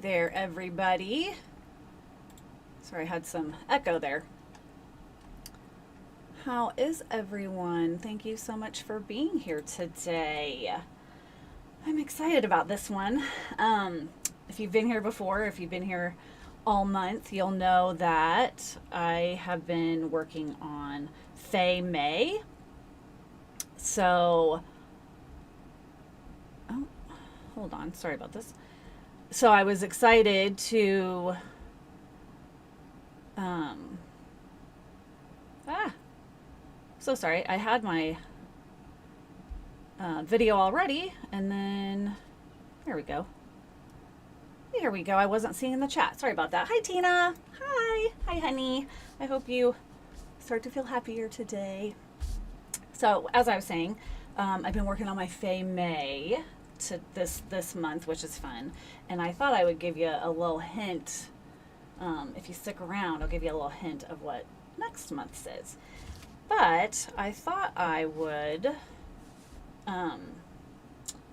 there, everybody. Sorry, I had some echo there. How is everyone? Thank you so much for being here today. I'm excited about this one. If you've been here before, if you've been here all month, you'll know that I have been working on Faye May. So, oh, hold on, sorry about this. So I was excited to so sorry, I had my video already, and then there we go. Here we go. I wasn't seeing in the chat. Sorry about that. Hi, Tina. Hi. Hi, honey. I hope you start to feel happier today. So, as I was saying, I've been working on my Faye May to this month, which is fun. And I thought I would give you a little hint. If you stick around, I'll give you a little hint of what next month's is. But I thought I would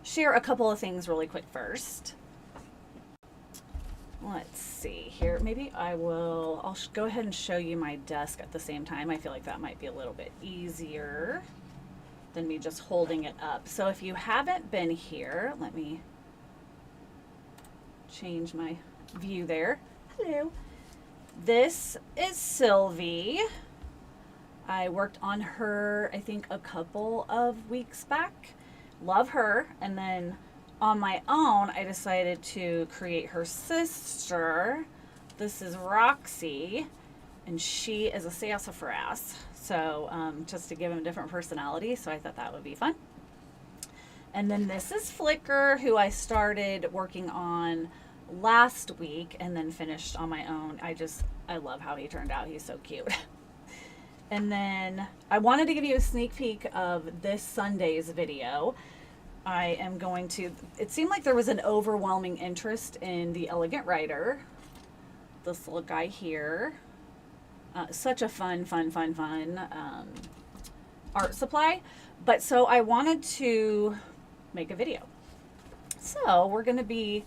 share a couple of things really quick first. Let's see here. Maybe I'll go ahead and show you my desk at the same time. I feel like that might be a little bit easier than me just holding it up. So if you haven't been here, let me change my view there. Hello. This is Sylvie. I worked on her, I think, a couple of weeks back. Love her. And then on my own, I decided to create her sister. This is Roxie, and she is a sassafras. So just to give him a different personality, so I thought that would be fun. And then this is Flicker, who I started working on last week and then finished on my own. I love how he turned out. He's so cute. And then I wanted to give you a sneak peek of this Sunday's video. I am going to, it seemed like there was an overwhelming interest in the Elegant Writer. This little guy here. Such a fun art supply. But so I wanted to make a video. So we're going to be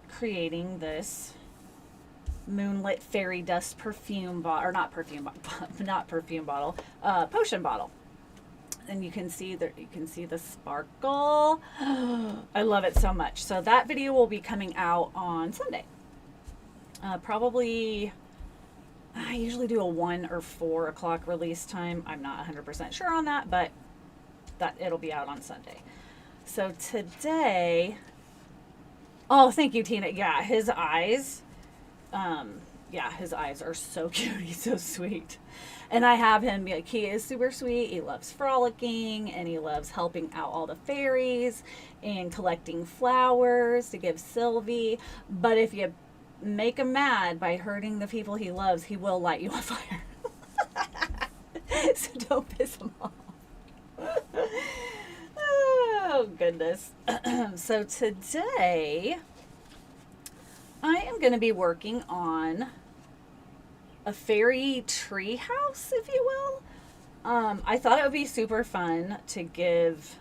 creating this Moonlit Fairy Dust perfume bottle, or not perfume bottle, potion bottle. And you can see the sparkle. I love it so much. So that video will be coming out on Sunday. Probably, I usually do a 1 or 4 o'clock release time. I'm not 100% sure on that, but it'll be out on Sunday. So today, oh, thank you, Tina. Yeah, his eyes. His eyes are so cute. He's so sweet. And I have him, like, he is super sweet. He loves frolicking, and he loves helping out all the fairies and collecting flowers to give Sylvie. But if you make him mad by hurting the people he loves, he will light you on fire. So don't piss him off. Oh, goodness. So today I am going to be working on a fairy tree house, if you will. I thought it would be super fun to give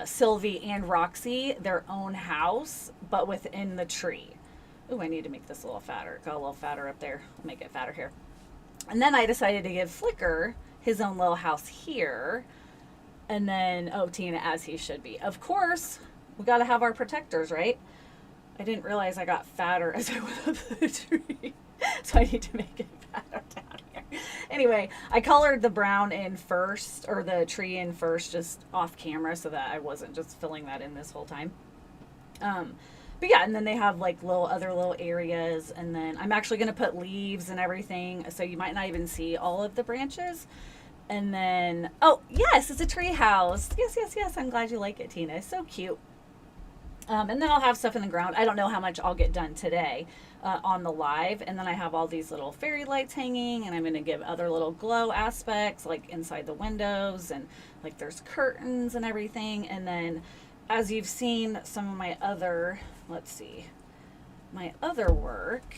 Sylvie and Roxie their own house, but within the tree. Ooh, I need to make this a little fatter. Got a little fatter up there. I'll make it fatter here. And then I decided to give Flicker his own little house here. And then, oh, Tina, as he should be. Of course, we got to have our protectors, right? I didn't realize I got fatter as I went up the tree. So I need to make it fatter down here. Anyway, I colored the brown in first, or the tree in first, just off camera, so that I wasn't just filling that in this whole time. But yeah, and then they have like other little areas, and then I'm actually going to put leaves and everything, so you might not even see all of the branches. And then, oh, yes, it's a tree house. Yes. I'm glad you like it, Tina. It's so cute. And then I'll have stuff in the ground. I don't know how much I'll get done today on the live. And then I have all these little fairy lights hanging, and I'm going to give other little glow aspects, like inside the windows, and like there's curtains and everything. And then as you've seen some of my other, my other work,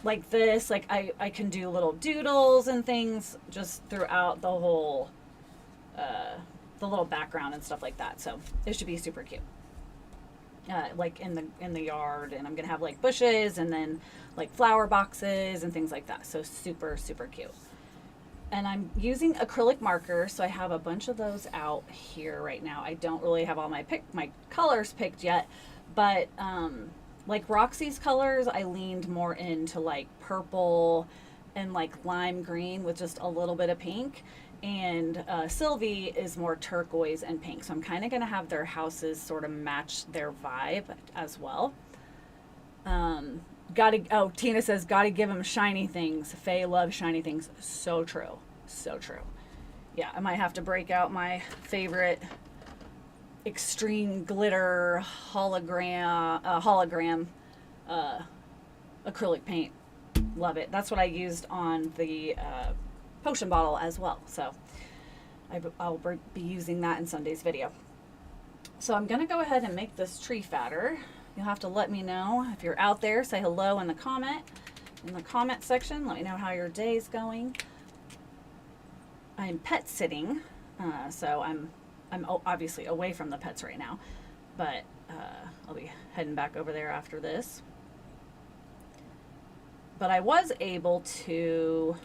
like this, like I can do little doodles and things just throughout the whole, the little background and stuff like that. So it should be super cute. like in the yard, and I'm gonna have like bushes and then like flower boxes and things like that. So super, super cute. And I'm using acrylic markers, so I have a bunch of those out here right now. I don't really have all my colors picked yet, but like Roxy's colors, I leaned more into like purple and like lime green with just a little bit of pink. And Sylvie is more turquoise and pink. So I'm kind of going to have their houses sort of match their vibe as well. Tina says, gotta give them shiny things. Faye loves shiny things. So true. So true. Yeah, I might have to break out my favorite extreme glitter hologram acrylic paint. Love it. That's what I used on the potion bottle as well. So I'll be using that in Sunday's video. So I'm going to go ahead and make this tree fatter. You'll have to let me know if you're out there. Say hello in the comment section. Let me know how your day's going. I'm pet sitting, so I'm obviously away from the pets right now, but I'll be heading back over there after this. But I was able to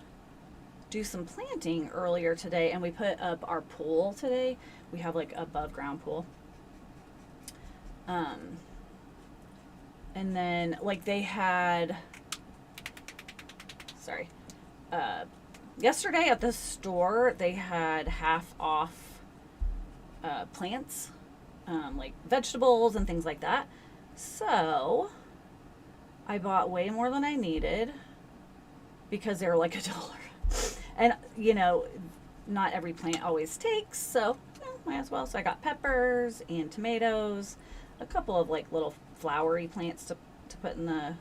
do some planting earlier today, and we put up our pool today. We have like above ground pool. And then like they had, yesterday at the store, they had half off plants, like vegetables and things like that. So I bought way more than I needed because they were like $1. And, you know, not every plant always takes, so might as well. So I got peppers and tomatoes, a couple of like little flowery plants to put in the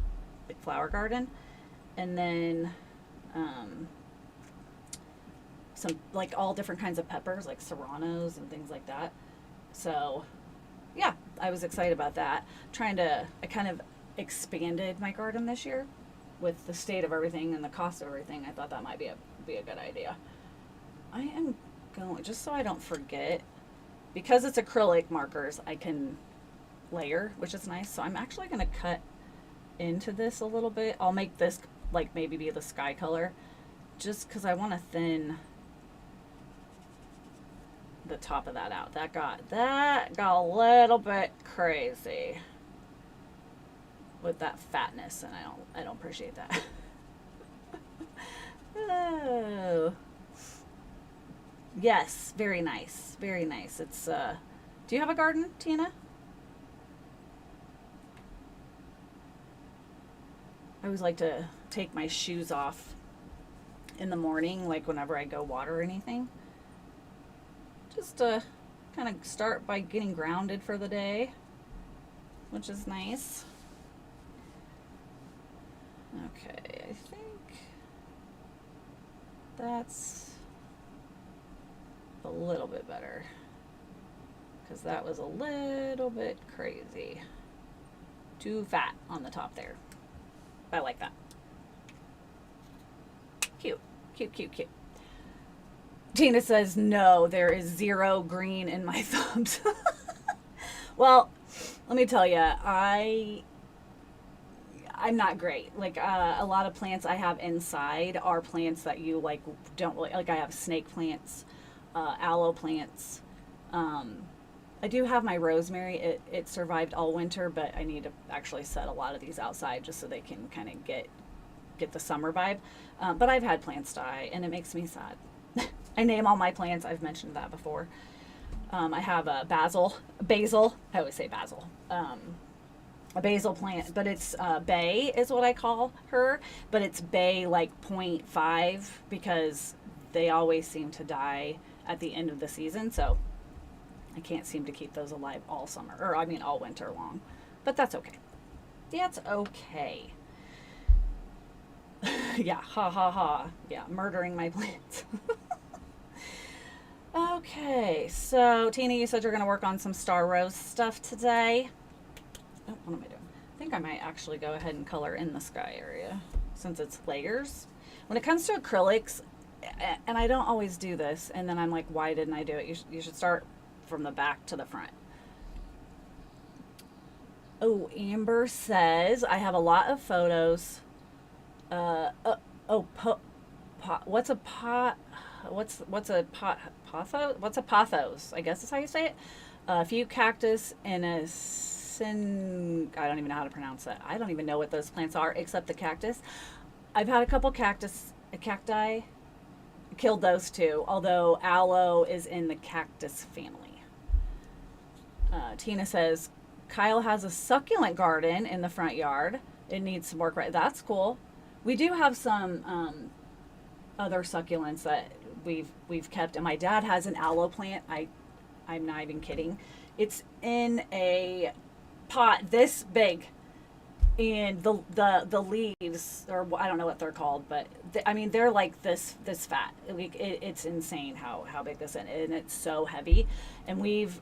big flower garden, and then some like all different kinds of peppers, like serranos and things like that. So yeah, I was excited about that. I kind of expanded my garden this year with the state of everything and the cost of everything. I thought that might be a good idea. I am going, just so I don't forget, because it's acrylic markers, I can layer, which is nice. So I'm actually going to cut into this a little bit. I'll make this like maybe be the sky color, just because I want to thin the top of that out. That got a little bit crazy with that fatness, and I don't appreciate that. Oh. Yes, very nice. Very nice. It's do you have a garden, Tina? I always like to take my shoes off in the morning, like whenever I go water or anything. Just to kind of start by getting grounded for the day, which is nice. Okay, I think that's a little bit better, because that was a little bit crazy. Too fat on the top there. I like that. Cute, cute, cute, cute. Tina says, no, there is zero green in my thumbs. Well, let me tell you, I'm not great. Like a lot of plants I have inside are plants that you like don't really like. I have snake plants, aloe plants. I do have my rosemary. It survived all winter, but I need to actually set a lot of these outside just so they can kind of get the summer vibe. But I've had plants die, and it makes me sad. I name all my plants. I've mentioned that before. I have a basil. I always say basil. A basil plant, but it's bay is what I call her. But it's bay like 0.5 because they always seem to die at the end of the season. So I can't seem to keep those alive all summer, or I mean all winter long. But that's okay. That's okay. Yeah, ha ha ha. Yeah, murdering my plants. Okay, so Tina, you said you're going to work on some Star Rose stuff today. Oh, what am I doing? I think I might actually go ahead and color in the sky area since it's layers. When it comes to acrylics, and I don't always do this, and then I'm like, why didn't I do it? You should start from the back to the front. Oh, Amber says, I have a lot of photos. Oh, what's a pot? What's a pot? Pothos? What's a pothos? I guess is how you say it. A few cactus and a I don't even know how to pronounce that. I don't even know what those plants are except the cactus. I've had a couple cacti. Killed those two, although aloe is in the cactus family. Tina says, Kyle has a succulent garden in the front yard. It needs some work, right? That's cool. We do have some other succulents that we've kept, and my dad has an aloe plant. I'm not even kidding. It's in a pot this big, and the leaves, or I don't know what they're called, but I mean they're like this fat. It's insane how big this is, and it's so heavy, and we've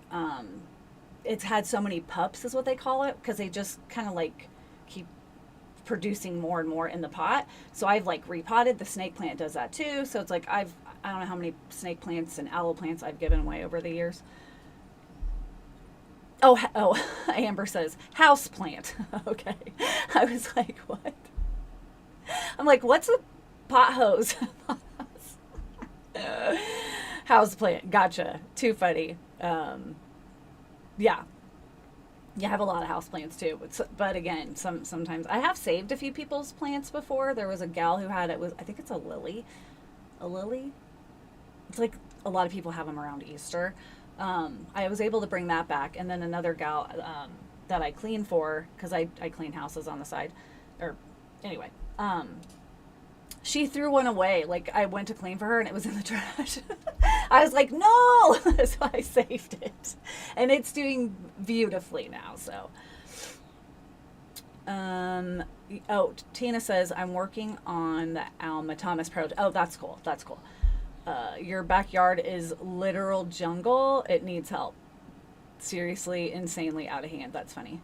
it's had so many pups is what they call it, because they just kind of like keep producing more and more in the pot. So I've like repotted. The snake plant does that too. So it's like I don't know how many snake plants and aloe plants I've given away over the years. Oh, Amber says house plant. Okay. I was like, what? I'm like, what's a pot hose? House plant. Gotcha. Too funny. Yeah. Yeah, I have a lot of house plants too. But again, sometimes I have saved a few people's plants before. There was a gal who had I think it's a lily. A lily? It's like a lot of people have them around Easter. I was able to bring that back, and then another gal that I clean for, because I clean houses on the side, or anyway, she threw one away. Like I went to clean for her, and it was in the trash. I was like, no, so I saved it, and it's doing beautifully now. So, oh, Tina says I'm working on the Alma Thomas project. Oh, that's cool. That's cool. Your backyard is literal jungle. It needs help. Seriously, insanely out of hand. That's funny.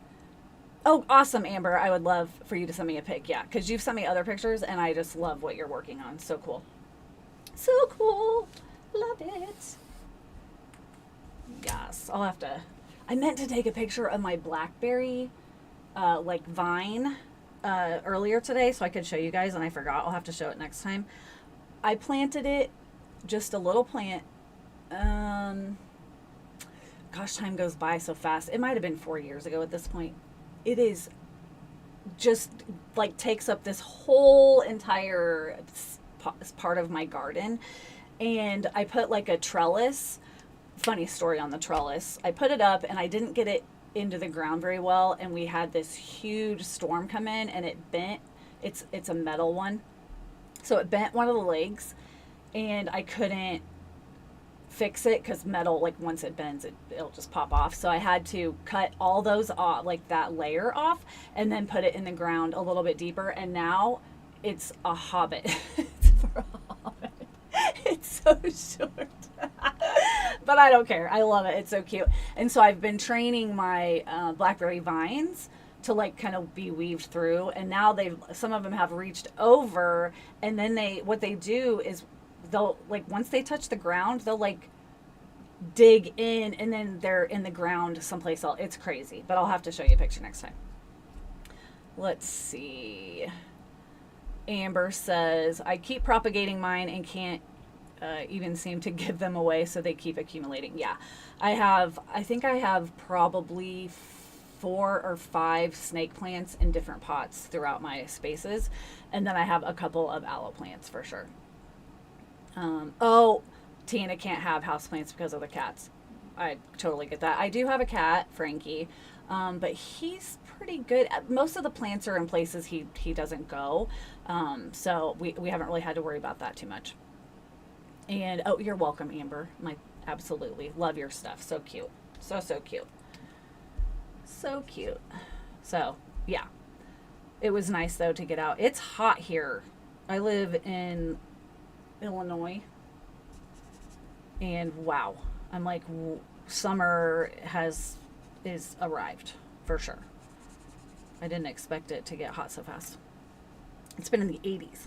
Oh, awesome, Amber. I would love for you to send me a pic. Yeah, because you've sent me other pictures, and I just love what you're working on. So cool. So cool. Love it. Yes, I'll have to. I meant to take a picture of my blackberry, like vine, earlier today, so I could show you guys, and I forgot. I'll have to show it next time. I planted it, just a little plant. Gosh, time goes by so fast. It might have been 4 years ago at this point. It is just like takes up this whole entire part of my garden. And I put like a trellis. Funny story on the trellis. I put it up and I didn't get it into the ground very well, and we had this huge storm come in and it bent. It's a metal one. So it bent one of the legs, and I couldn't fix it because metal, like once it bends, it'll just pop off. So I had to cut all those off, like that layer off, and then put it in the ground a little bit deeper. And now it's a hobbit. It's for a hobbit. It's so short. But I don't care. I love it. It's so cute. And so I've been training my blackberry vines to like kind of be weaved through, and now some of them have reached over, and then what they do is they'll like, once they touch the ground, they'll like dig in, and then they're in the ground someplace else. It's crazy, but I'll have to show you a picture next time. Let's see. Amber says, I keep propagating mine and can't even seem to give them away, so they keep accumulating. Yeah, I think I have probably 4 or 5 snake plants in different pots throughout my spaces, and then I have a couple of aloe plants for sure. Oh, Tina can't have houseplants because of the cats. I totally get that. I do have a cat, Frankie, but he's pretty good. Most of the plants are in places he doesn't go, so we haven't really had to worry about that too much. And oh, you're welcome, Amber. Absolutely love your stuff. So cute. So cute. So cute. So yeah, it was nice though to get out. It's hot here. I live in Illinois, and wow, I'm like, summer is arrived for sure. I didn't expect it to get hot so fast. It's been in the 80s.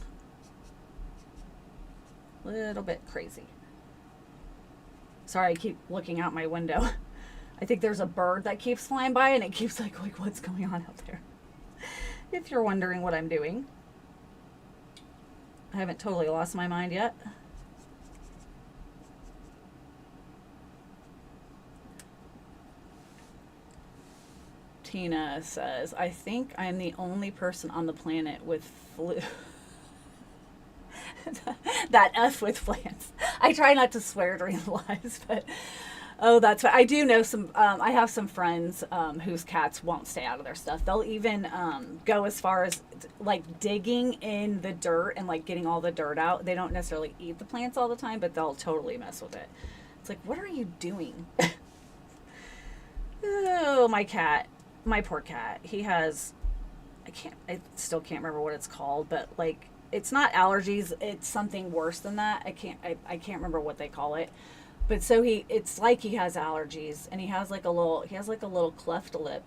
Little bit crazy. Sorry, I keep looking out my window. I think there's a bird that keeps flying by and it keeps like what's going on out there? If you're wondering what I'm doing. I haven't totally lost my mind yet. Tina says, I think I'm the only person on the planet with flu. That F with plants. I try not to swear during the lives, but oh, that's what I do know. Some I have some friends whose cats won't stay out of their stuff. They'll even go as far as like digging in the dirt and like getting all the dirt out. They don't necessarily eat the plants all the time, but they'll totally mess with it. It's like, what are you doing? Oh, my cat, my poor cat. He has, I still can't remember what it's called, but like, it's not allergies. It's something worse than that. I can't remember what they call it. But so it's like he has allergies, and he has like a little cleft lip,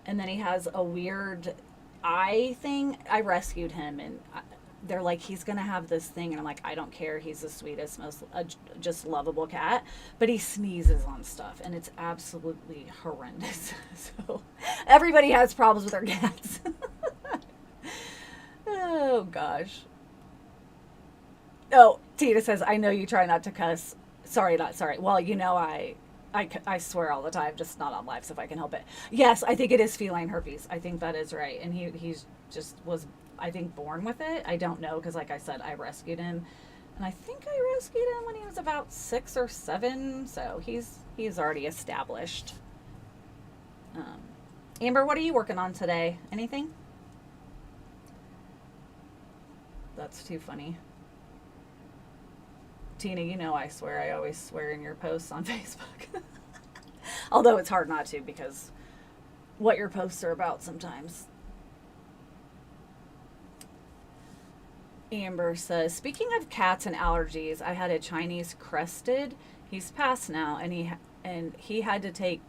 and then he has a weird eye thing. I rescued him, and they're like, he's gonna have this thing, and I'm like, I don't care. He's the sweetest, most just lovable cat, but he sneezes on stuff, and it's absolutely horrendous. So everybody has problems with their cats. Oh gosh. Oh, Tina says, I know you try not to cuss. Sorry, not sorry. Well, you know, I swear all the time, just not on lives if I can help it. Yes, I think it is feline herpes. I think that is right. And he's just was, I think, born with it. I don't know, because like I said, I rescued him. And I think I rescued him when he was about 6 or 7. So he's already established. Amber, what are you working on today? Anything? That's too funny. Tina, you know I swear. I always swear in your posts on Facebook. Although it's hard not to, because what your posts are about sometimes. Amber says, speaking of cats and allergies, I had a Chinese crested. He's passed now, and he had to take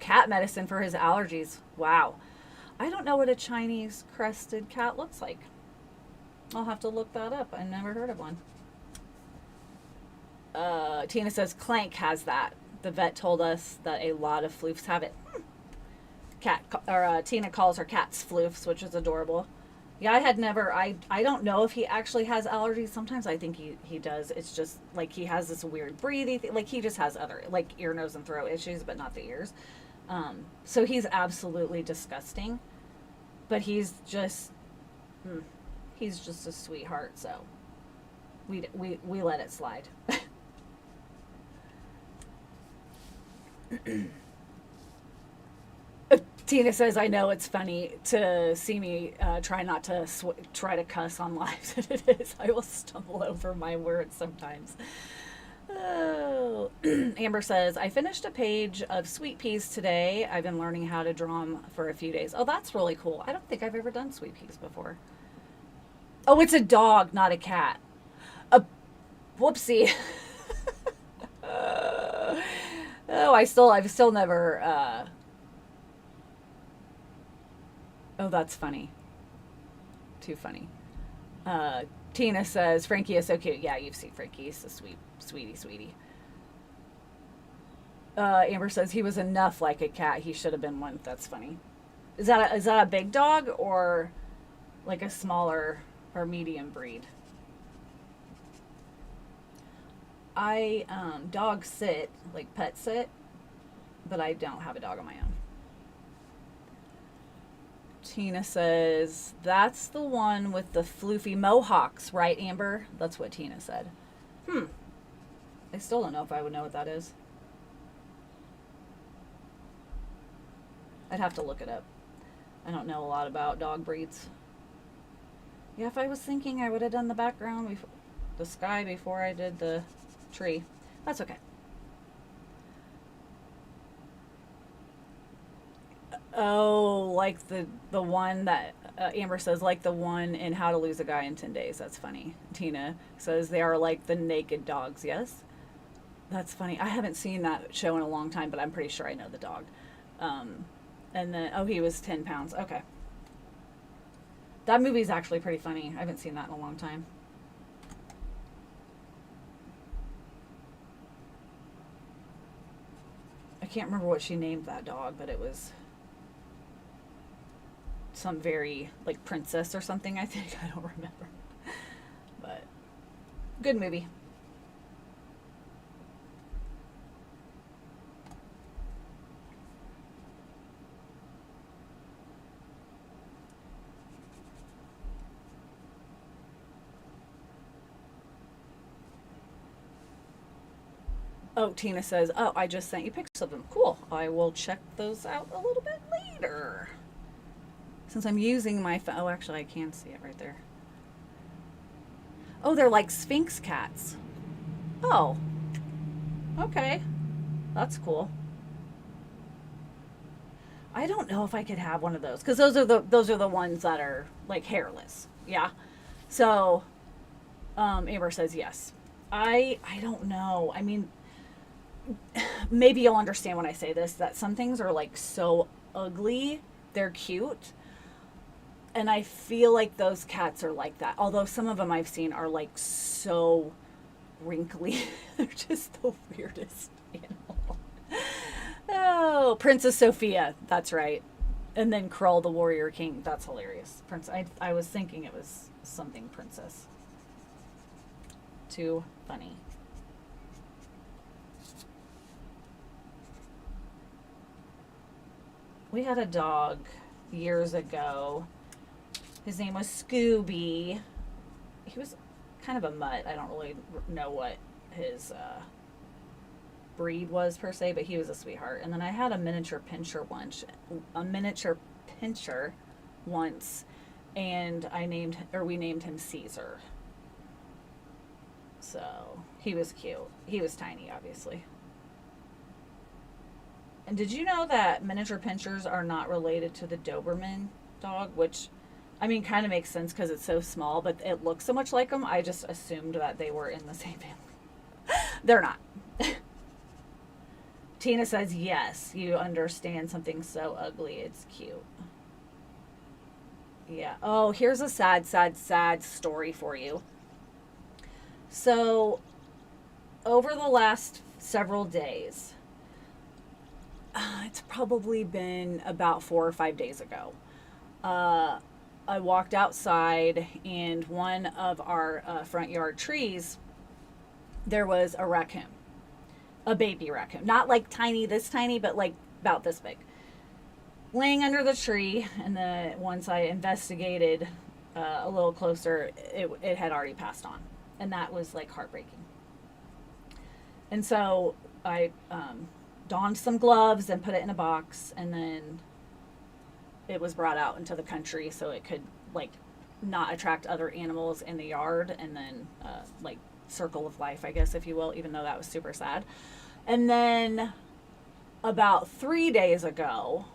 cat medicine for his allergies. Wow. I don't know what a Chinese crested cat looks like. I'll have to look that up. I never heard of one. Tina says Clank has that. The vet told us that a lot of floofs have it. Tina calls her cats floofs, which is adorable. Yeah, I had never. I don't know if he actually has allergies. Sometimes I think he does. It's just like he has this weird breathing thing. Like he just has other like ear, nose, and throat issues, but not the ears. So he's absolutely disgusting. But he's just a sweetheart. So we let it slide. Tina says, I know it's funny to see me try not to try to cuss on live. It is. I will stumble over my words sometimes. Oh. Amber says, I finished a page of sweet peas today. I've been learning how to draw them for a few days. Oh, that's really cool. I don't think I've ever done sweet peas before. Oh, it's a dog, not a cat. Whoopsie. Oh, I've still never, oh, that's funny. Too funny. Tina says, Frankie is so cute. Yeah, you've seen Frankie. He's a sweetie. Amber says, he was enough like a cat. He should have been one. That's funny. Is that a big dog or like a smaller or medium breed? I dog sit, like pet sit, but I don't have a dog of my own. Tina says, that's the one with the floofy mohawks, right, Amber? That's what Tina said. I still don't know if I would know what that is. I'd have to look it up. I don't know a lot about dog breeds. Yeah, if I was thinking, I would have done the background, the sky before I did the tree. That's okay. Oh, like the one that Amber says, like the one in How to Lose a Guy in 10 Days. That's funny. Tina says they are like the naked dogs. Yes, that's funny. I haven't seen that show in a long time, but I'm pretty sure I know the dog. And then he was 10 pounds. Okay, that movie's actually pretty funny. I haven't seen that in a long time. I can't remember what she named that dog, but it was some very, like, princess or something, I think. I don't remember. But good movie. Oh, Tina says, oh, I just sent you pictures of them. Cool. I will check those out a little bit later. Since I'm using my phone. Oh, actually, I can see it right there. Oh, they're like Sphinx cats. Oh, okay. That's cool. I don't know if I could have one of those because those are the ones that are like hairless. Yeah. So, Amber says yes. I don't know. I mean, maybe you'll understand when I say this that some things are like so ugly, they're cute. And I feel like those cats are like that. Although some of them I've seen are like so wrinkly. They're just the weirdest animal. Oh, Princess Sophia. That's right. And then Krull the Warrior King. That's hilarious. I was thinking it was something princess. Too funny. We had a dog years ago. His name was Scooby. He was kind of a mutt. I don't really know what his breed was per se, but he was a sweetheart. And then I had a miniature pincher once, and we named him Caesar. So he was cute. He was tiny, obviously. And did you know that miniature pinchers are not related to the Doberman dog, which, I mean, kind of makes sense because it's so small, but it looks so much like them. I just assumed that they were in the same family. They're not. Tina says, yes, you understand something so ugly. It's cute. Yeah. Oh, here's a sad, sad, sad story for you. So, over the last several days, it's probably been about 4 or 5 days ago. I walked outside, and one of our front yard trees, there was a raccoon, a baby raccoon, not like this tiny, but like about this big, laying under the tree. And then once I investigated a little closer, it had already passed on, and that was like heartbreaking. And so I donned some gloves and put it in a box, and then it was brought out into the country so it could like not attract other animals in the yard, and then like circle of life, I guess, if you will, even though that was super sad. And then about 3 days ago,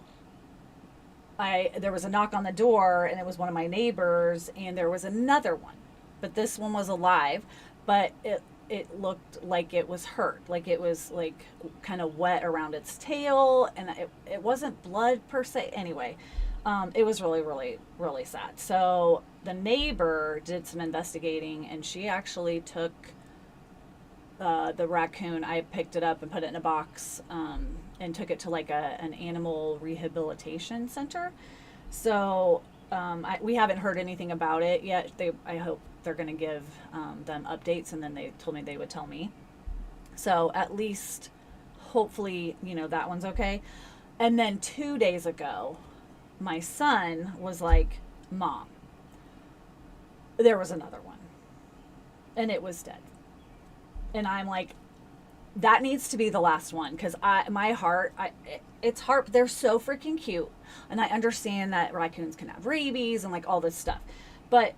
there was a knock on the door, and it was one of my neighbors, and there was another one, but this one was alive, but it looked like it was hurt, like it was like kind of wet around its tail, and it wasn't blood per se. Anyway, it was really, really, really sad. So the neighbor did some investigating, and she actually took the raccoon. I picked it up and put it in a box, and took it to like an animal rehabilitation center. So we haven't heard anything about it yet. I hope they're going to give them updates, and then they told me they would tell me. So at least, hopefully, that one's okay. And then 2 days ago, my son was like, Mom, there was another one, and it was dead. And I'm like, that needs to be the last one, because it's heart. They're so freaking cute, and I understand that raccoons can have rabies and like all this stuff, but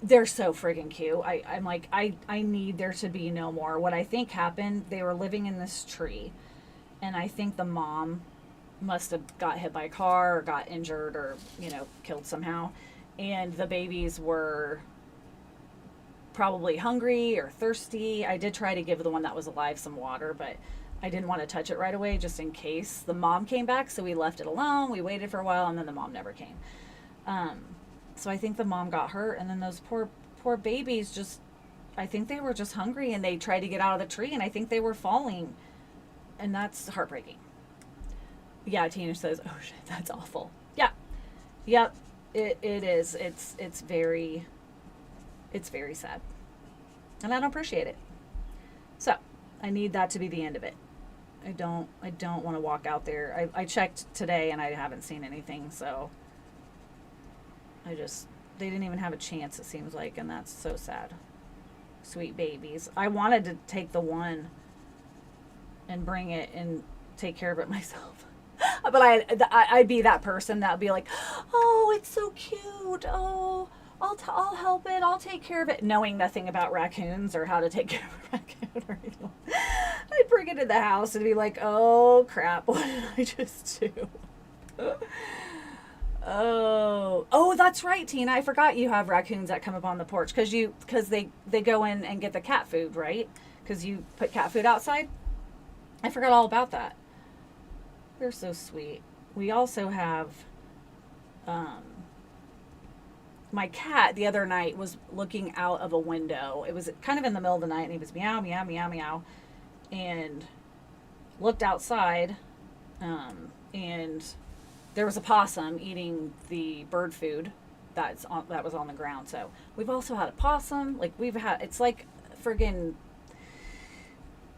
they're so freaking cute. I'm like, I need there to be no more. What I think happened, they were living in this tree, and I think the mom must have got hit by a car or got injured or, killed somehow. And the babies were probably hungry or thirsty. I did try to give the one that was alive some water, but I didn't want to touch it right away just in case the mom came back. So we left it alone. We waited for a while, and then the mom never came. So I think the mom got hurt, and then those poor babies I think they were just hungry, and they tried to get out of the tree, and I think they were falling, and that's heartbreaking. Yeah, Tina says, "Oh shit, that's awful." Yeah, yep, it is. It's very sad, and I don't appreciate it. So I need that to be the end of it. I don't want to walk out there. I checked today and I haven't seen anything. So they didn't even have a chance. It seems like, and that's so sad. Sweet babies. I wanted to take the one and bring it and take care of it myself. But I'd be that person that would be like, oh, it's so cute. Oh, I'll help it. I'll take care of it. Knowing nothing about raccoons or how to take care of a raccoon or anything. I'd bring it to the house and be like, oh, crap. What did I just do? Oh, that's right, Tina. I forgot you have raccoons that come up on the porch because they go in and get the cat food, right? Because you put cat food outside. I forgot all about that. They're so sweet. We also have, my cat the other night was looking out of a window. It was kind of in the middle of the night, and he was meow, meow, meow, meow, and looked outside, and there was a possum eating the bird food that was on the ground. So we've also had a possum. Like it's like friggin',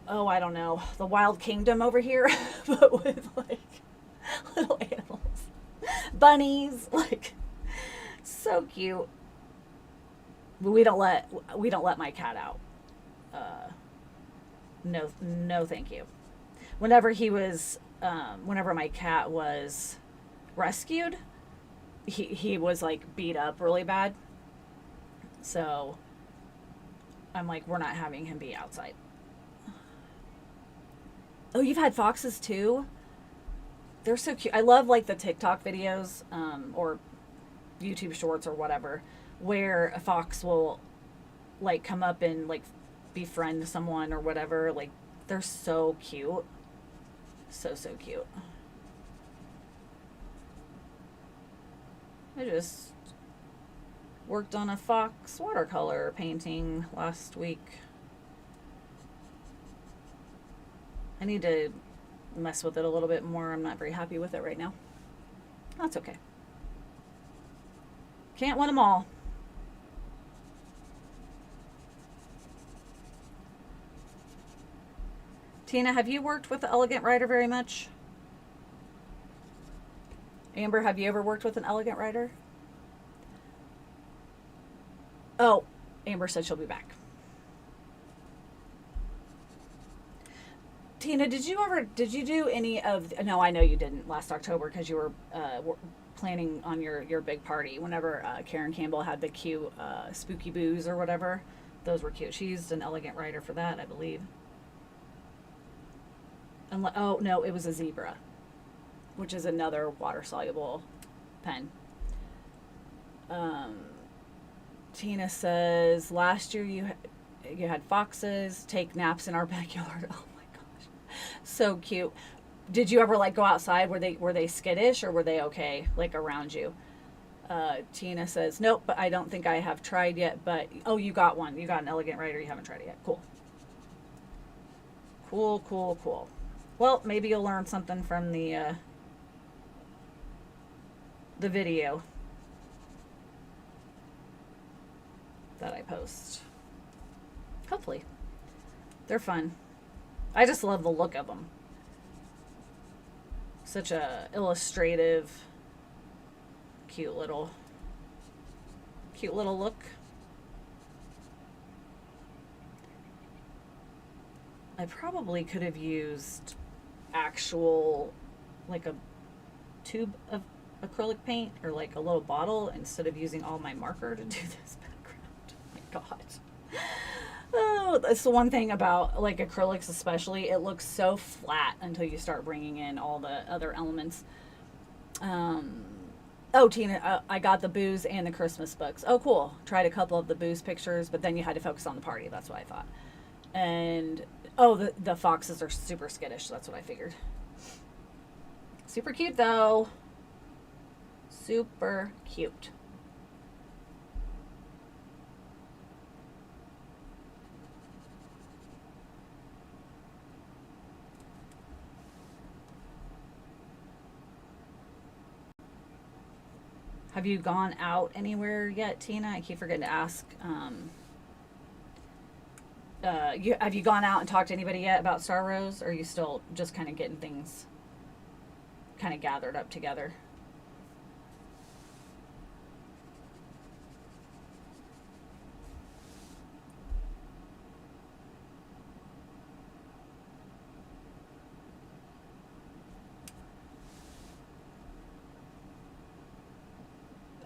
oh, I don't know, the Wild Kingdom over here, but with like little animals, bunnies, like so cute. But we don't let my cat out. No, thank you. Whenever my cat was rescued, he was like beat up really bad. So I'm like, we're not having him be outside. Oh, you've had foxes too? They're so cute. I love like the TikTok videos, or YouTube shorts or whatever, where a fox will like come up and like befriend someone or whatever. Like they're so cute. So cute. I just worked on a fox watercolor painting last week. I need to mess with it a little bit more. I'm not very happy with it right now. That's okay. Can't win them all. Tina, have you worked with the Elegant Writer very much? Amber, have you ever worked with an Elegant Writer? Oh, Amber said she'll be back. Tina, did you do any of, no, I know you didn't last October because you were planning on your big party whenever Karen Campbell had the cute spooky booze or whatever. Those were cute. She used an Elegant Writer for that, I believe. Oh, no, it was a zebra, which is another water-soluble pen. Tina says, last year you had foxes take naps in our backyard. Oh my gosh, so cute. Did you ever like go outside? Were they skittish or were they okay like around you? Tina says, nope, but I don't think I have tried yet. But oh, you got one. You got an Elegant Writer. You haven't tried it yet. Cool. Cool. Well, maybe you'll learn something from the video that I post. Hopefully. They're fun. I just love the look of them. Such a illustrative, cute little look. I probably could have used actual, like a tube of acrylic paint or like a little bottle instead of using all my marker to do this background. Oh my god. Oh, that's the one thing about like acrylics especially. It looks so flat until you start bringing in all the other elements. Oh, Tina, I got the booze and the Christmas books. Oh, cool. Tried a couple of the booze pictures, but then you had to focus on the party. That's what I thought. And oh, the foxes are super skittish. That's what I figured. Super cute, though. Super cute. Have you gone out anywhere yet, Tina? I keep forgetting to ask. Have you gone out and talked to anybody yet about Star Rose? Or are you still just kind of getting things kind of gathered up together?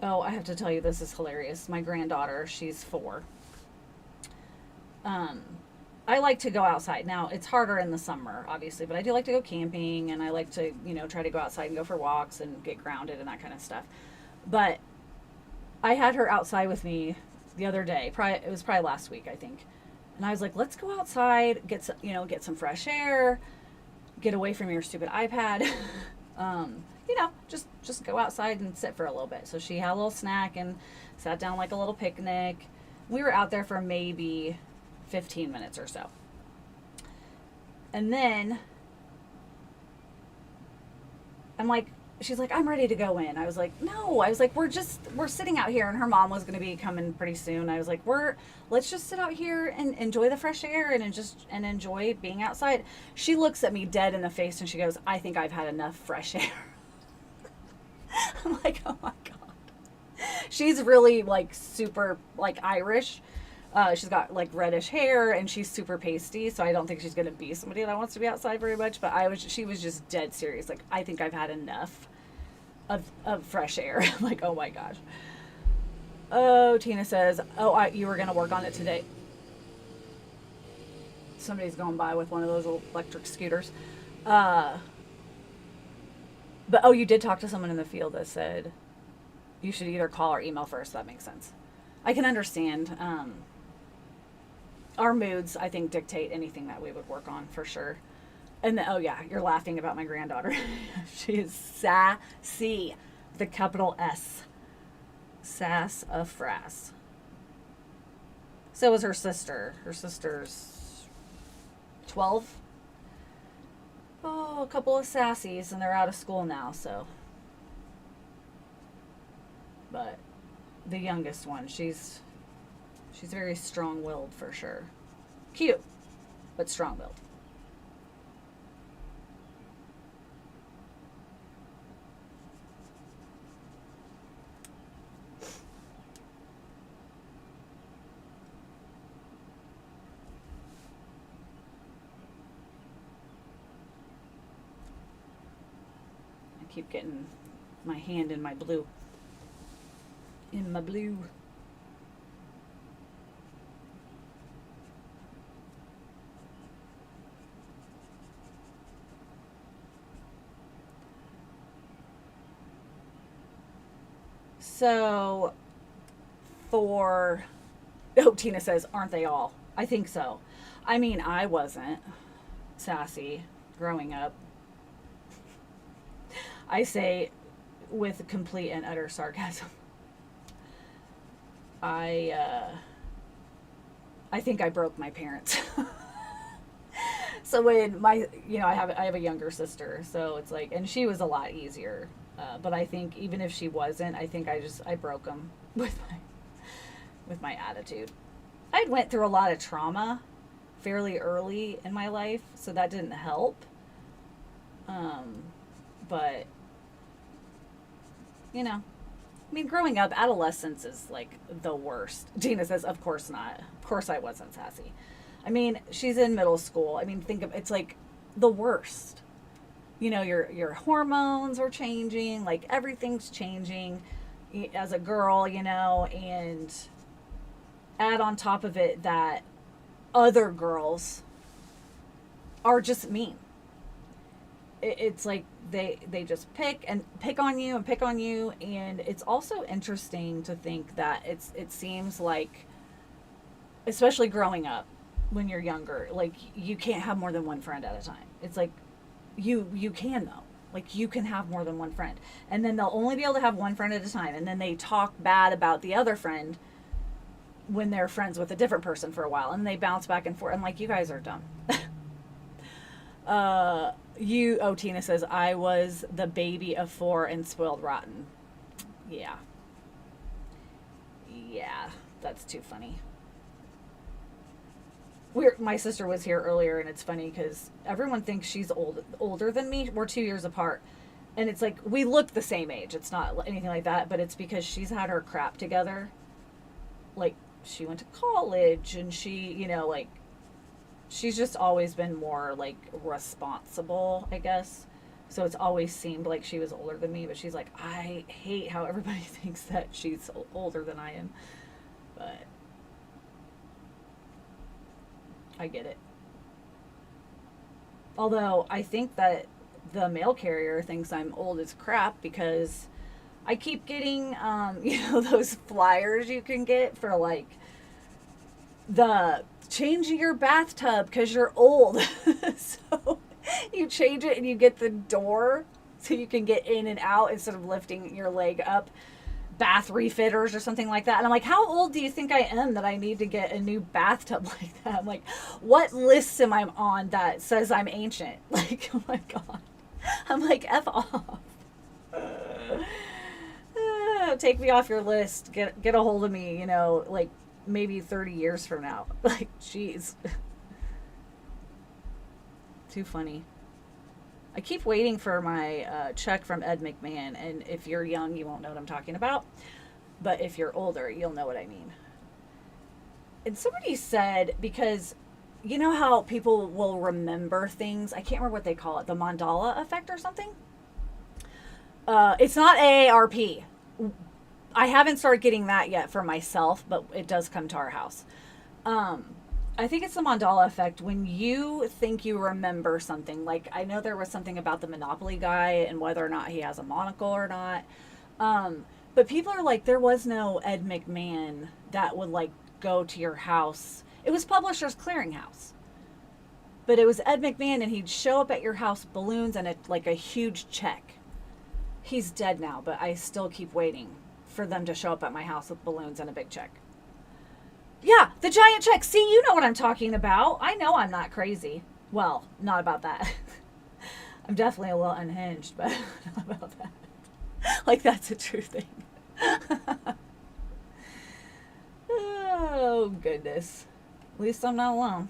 Oh, I have to tell you, this is hilarious. My granddaughter, she's 4. Um, I like to go outside. Now, it's harder in the summer, obviously, but I do like to go camping and I like to, try to go outside and go for walks and get grounded and that kind of stuff. But I had her outside with me the other day. It was probably last week, I think. And I was like, let's go outside, get some fresh air, get away from your stupid iPad. Just go outside and sit for a little bit. So she had a little snack and sat down like a little picnic. We were out there for maybe 15 minutes or so. And then she's like, I'm ready to go in. I was like, no. I was like, we're sitting out here, and her mom was going to be coming pretty soon. I was like, let's just sit out here and enjoy the fresh air and enjoy being outside. She looks at me dead in the face and she goes, I think I've had enough fresh air. I'm like, oh my God. She's really like super like Irish. She's got like reddish hair and she's super pasty, so I don't think she's gonna be somebody that wants to be outside very much. But she was just dead serious. Like, I think I've had enough of fresh air. I'm like, oh my gosh. Oh, Tina says, you were gonna work on it today. Somebody's going by with one of those electric scooters. But you did talk to someone in the field that said you should either call or email first. That makes sense. I can understand. Our moods, I think, dictate anything that we would work on for sure. And you're laughing about my granddaughter. She is sassy, the capital S. Sass of frass. So was her sister. Her sister's 12. Oh, a couple of sassies, and they're out of school now, so. But the youngest one, she's very strong-willed for sure. Cute, but strong-willed. Keep getting my hand in my blue. In my blue. So, Tina says, aren't they all? I think so. I mean, I wasn't sassy growing up. I say with complete and utter sarcasm. I think I broke my parents. So when I have a younger sister, so it's like, and she was a lot easier. But I think even if she wasn't, I think I broke them with my attitude. I went through a lot of trauma fairly early in my life, so that didn't help. But growing up, adolescence is like the worst. Gina says, of course not. Of course I wasn't sassy. I mean, she's in middle school. I mean, it's like the worst. Your hormones are changing, like everything's changing as a girl, and add on top of it that other girls are just mean. It's like they just pick on you, and it's also interesting to think that it seems like, especially growing up when you're younger, like you can't have more than one friend at a time. It's like you can though, like you can have more than one friend, and then they'll only be able to have one friend at a time, and then they talk bad about the other friend when they're friends with a different person for a while, and they bounce back and forth. I'm like, you guys are dumb. Tina says, I was the baby of 4 and spoiled rotten. Yeah, That's too funny. My sister was here earlier, and it's funny because everyone thinks she's older than me. We're 2 years apart, and it's like we look the same age. It's not anything like that, but it's because she's had her crap together. Like, she went to college, and she, you know, like, she's just always been more like responsible, I guess. So it's always seemed like she was older than me, but she's like, I hate how everybody thinks that she's older than I am. But I get it. Although I think that the mail carrier thinks I'm old as crap because I keep getting, those flyers you can get for like the changing your bathtub because you're old. So you change it and you get the door so you can get in and out instead of lifting your leg up. Bath refitters or something like that. And I'm like, how old do you think I am that I need to get a new bathtub like that? I'm like, what list am I on that says I'm ancient? Like, oh my God. I'm like, F off. Take me off your list. Get a hold of me, like maybe 30 years from now. Like, jeez. Too funny. I keep waiting for my check from Ed McMahon, and if you're young, you won't know what I'm talking about. But if you're older, you'll know what I mean. And somebody said, because you know how people will remember things? I can't remember what they call it, the mandala effect or something? It's not AARP. I haven't started getting that yet for myself, but it does come to our house. I think it's the mandala effect when you think you remember something. Like, I know there was something about the Monopoly guy and whether or not he has a monocle or not. But people are like, there was no Ed McMahon that would like go to your house. It was Publishers Clearinghouse. But it was Ed McMahon, and he'd show up at your house, balloons and a huge check. He's dead now, but I still keep waiting for them to show up at my house with balloons and a big check. Yeah, the giant check. See, you know what I'm talking about. I know I'm not crazy. Well, not about that. I'm definitely a little unhinged, but not about that. Like, that's a true thing. Oh, goodness. At least I'm not alone.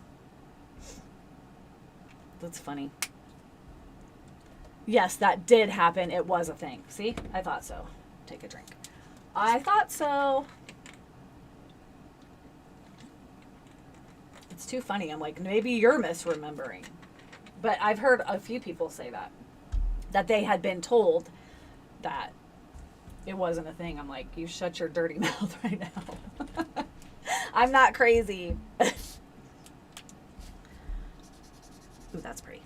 That's funny. Yes, that did happen. It was a thing. See? I thought so. Take a drink. I thought so. It's too funny. I'm like, maybe you're misremembering. But I've heard a few people say that they had been told that it wasn't a thing. I'm like, you shut your dirty mouth right now. I'm not crazy. Ooh, that's pretty.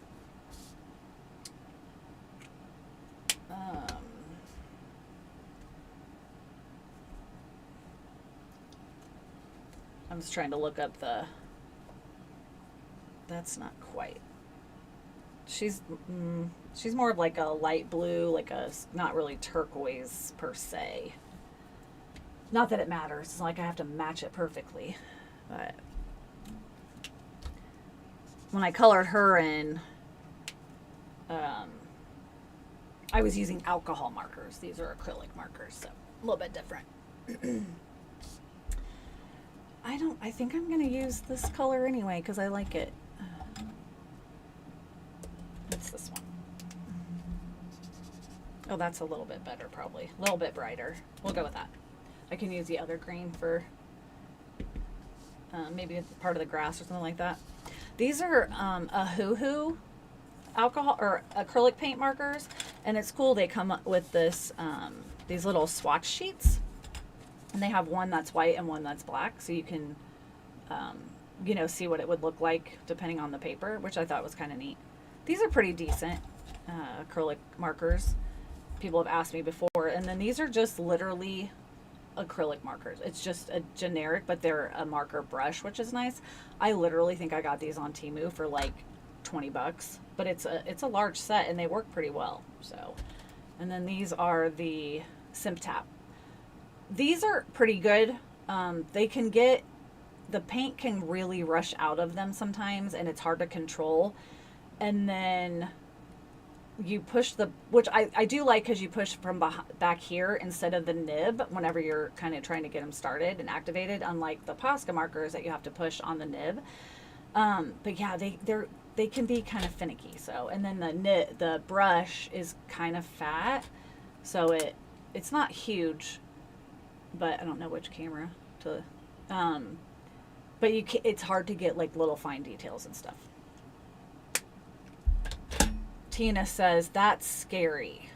I'm just trying to look up that's not quite. She's more of like a light blue, like a, not really turquoise per se. Not that it matters. It's not like I have to match it perfectly. But when I colored her in, I was using alcohol markers. These are acrylic markers, so a little bit different. I think I'm going to use this color anyway because I like it. It's this one. Oh, that's a little bit better probably. A little bit brighter. We'll go with that. I can use the other green for maybe part of the grass or something like that. These are a hoo-hoo alcohol or acrylic paint markers, and it's cool. They come up with this these little swatch sheets, and they have one that's white and one that's black, so you can see what it would look like depending on the paper, which I thought was kind of neat. These are pretty decent acrylic markers. People have asked me before, and then these are just literally acrylic markers. It's just a generic, but they're a marker brush, which is nice. I literally think I got these on Temu for like $20, but it's a large set and they work pretty well. So, and then these are the Simp Tap. These are pretty good. They can get, the paint can really rush out of them sometimes, and it's hard to control. And then you push the, which I do like because you push from back here instead of the nib whenever you're kind of trying to get them started and activated, unlike the Posca markers that you have to push on the nib. But yeah, they can be kind of finicky. So, and then the brush is kind of fat, so it's not huge, but I don't know which camera to, but it's hard to get like little fine details and stuff. Tina says, that's scary.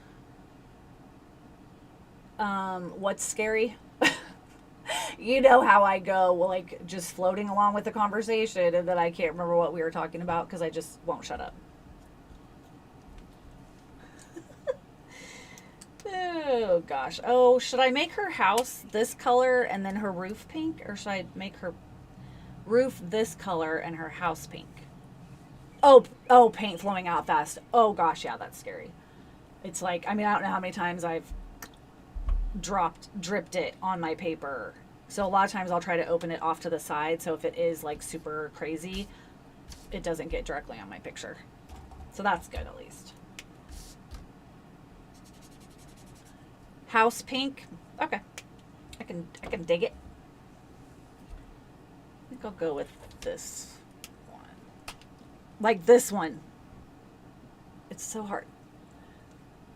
What's scary? You know how I go, well, like just floating along with the conversation, and then I can't remember what we were talking about because I just won't shut up. Oh gosh. Oh, should I make her house this color and then her roof pink, or should I make her roof this color and her house pink? Oh, paint flowing out fast. Oh gosh, yeah, that's scary. It's like, I mean, I don't know how many times I've dripped it on my paper. So a lot of times I'll try to open it off to the side, so if it is like super crazy, it doesn't get directly on my picture. So that's good, at least. House pink. Okay. I can dig it. I think I'll go with this. Like this one. It's so hard.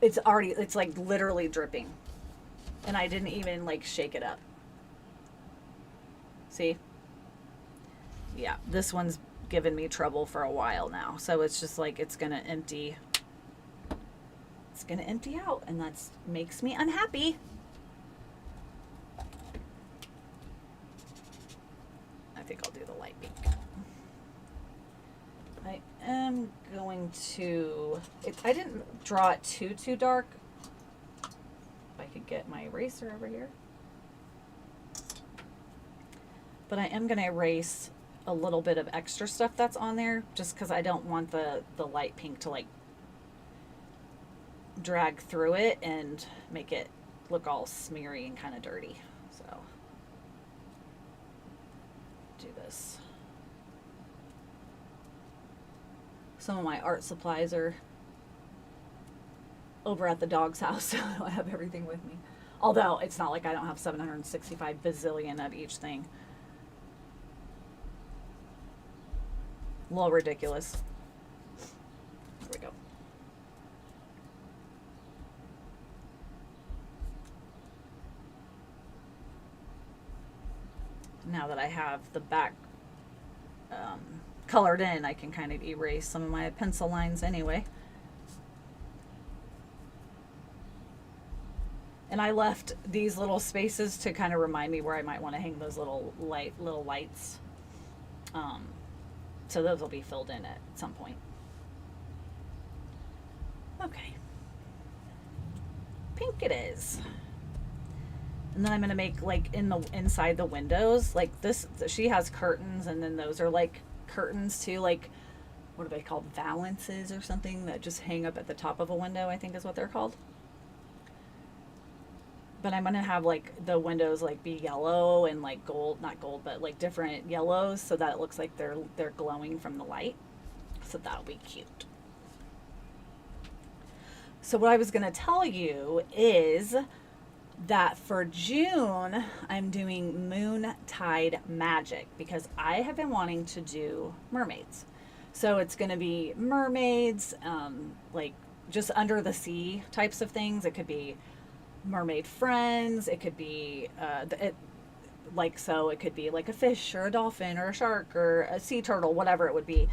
It's like literally dripping. And I didn't even like shake it up. See? Yeah, this one's given me trouble for a while now. So it's just like it's going to empty. It's going to empty out, and that makes me unhappy. I think I'll do the light pink. I am going to, I didn't draw it too dark. If I could get my eraser over here. But I am going to erase a little bit of extra stuff that's on there, just because I don't want the light pink to like drag through it and make it look all smeary and kind of dirty. So, do this. Some of my art supplies are over at the dog's house, so I don't have everything with me. Although, it's not like I don't have 765 bazillion of each thing. A little ridiculous. There we go. Now that I have the back colored in, I can kind of erase some of my pencil lines anyway. And I left these little spaces to kind of remind me where I might want to hang those little lights. So those will be filled in at some point. Okay. Pink it is. And then I'm going to make like inside the windows, like this, she has curtains, and then those are like curtains too, like what are they called, valances or something, that just hang up at the top of a window, I think is what they're called. But I'm going to have like the windows like be yellow and like gold, not gold, but like different yellows, so that it looks like they're glowing from the light. So that'll be cute. So what I was going to tell you is that for June, I'm doing Moon Tide Magic because I have been wanting to do mermaids. So it's going to be mermaids, like just under the sea types of things. It could be mermaid friends. It could be, it could be like a fish or a dolphin or a shark or a sea turtle, whatever it would be.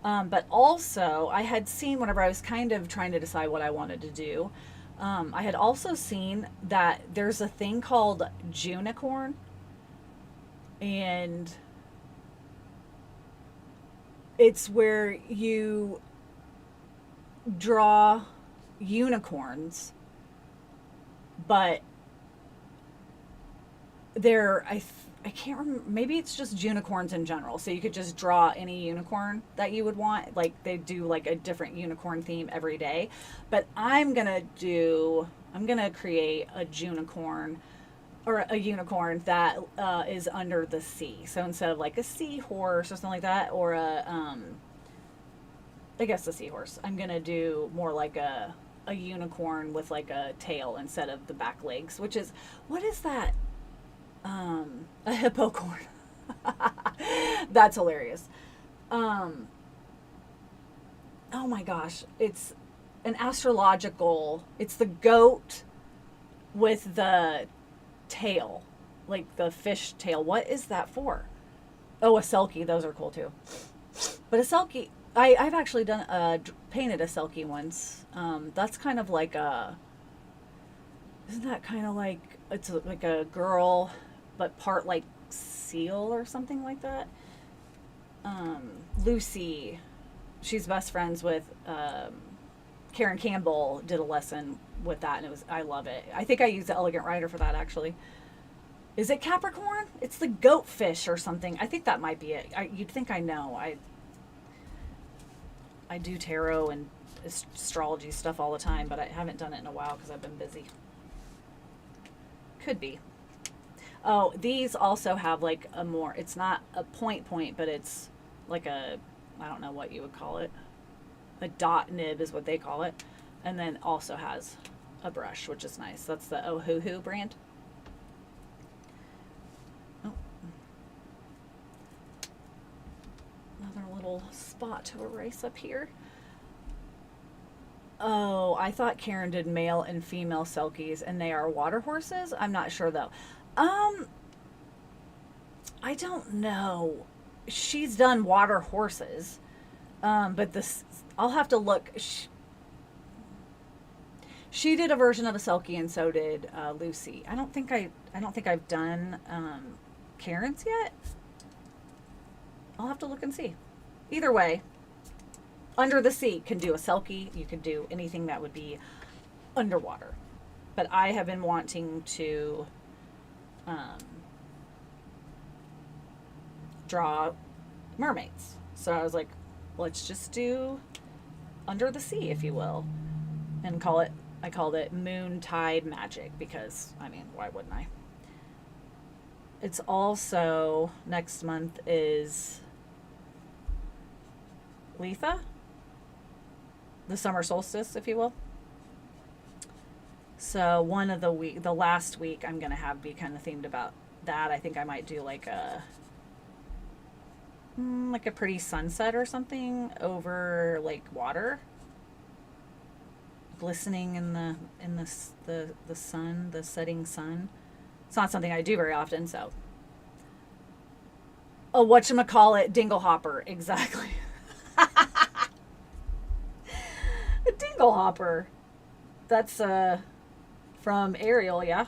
But also I had seen, whenever I was kind of trying to decide what I wanted to do, I had also seen that there's a thing called Junicorn, and it's where you draw unicorns, but I can't remember, maybe it's just unicorns in general. So you could just draw any unicorn that you would want. Like they do like a different unicorn theme every day. But I'm going to create a junicorn, or a unicorn that is under the sea. So instead of like a seahorse or something like that, or I guess a seahorse. I'm going to do more like a unicorn with like a tail instead of the back legs, which is, what is that? A hippocorn. That's hilarious. Um, oh my gosh. It's an astrological, it's the goat with the tail, like the fish tail. What is that for? Oh, a selkie. Those are cool too. But a selkie, I've actually done painted a selkie once. That's kind of like a, isn't that kind of like, it's like a girl, but part like seal or something like that. Lucy, she's best friends with Karen Campbell, did a lesson with that, and it was, I love it. I think I used the Elegant Rider for that actually. Is it Capricorn? It's the goat fish or something. I think that might be it. You'd think I know. I do tarot and astrology stuff all the time, but I haven't done it in a while because I've been busy. Could be. Oh, these also have like a more, it's not a point, but it's like a, I don't know what you would call it. A dot nib is what they call it. And then also has a brush, which is nice. That's the Ohuhu brand. Oh. Another little spot to erase up here. Oh, I thought Karen did male and female selkies, and they are water horses. I'm not sure though. I don't know. She's done water horses, but this, I'll have to look. She did a version of a selkie, and so did Lucy. I don't think I've done Karen's yet. I'll have to look and see. Either way, Under the Sea can do a selkie. You can do anything that would be underwater. But I have been wanting to draw mermaids. So I was like, let's just do Under the Sea, if you will. And I called it Moon Tide Magic because, I mean, why wouldn't I? It's also, next month is Letha, the summer solstice, if you will. So one of the last week I'm going to have be kind of themed about that. I think I might do like a pretty sunset or something over like water, glistening in the sun, the setting sun. It's not something I do very often, so. Oh, whatchamacallit, dinglehopper, exactly. A dinglehopper. That's from Ariel, yeah.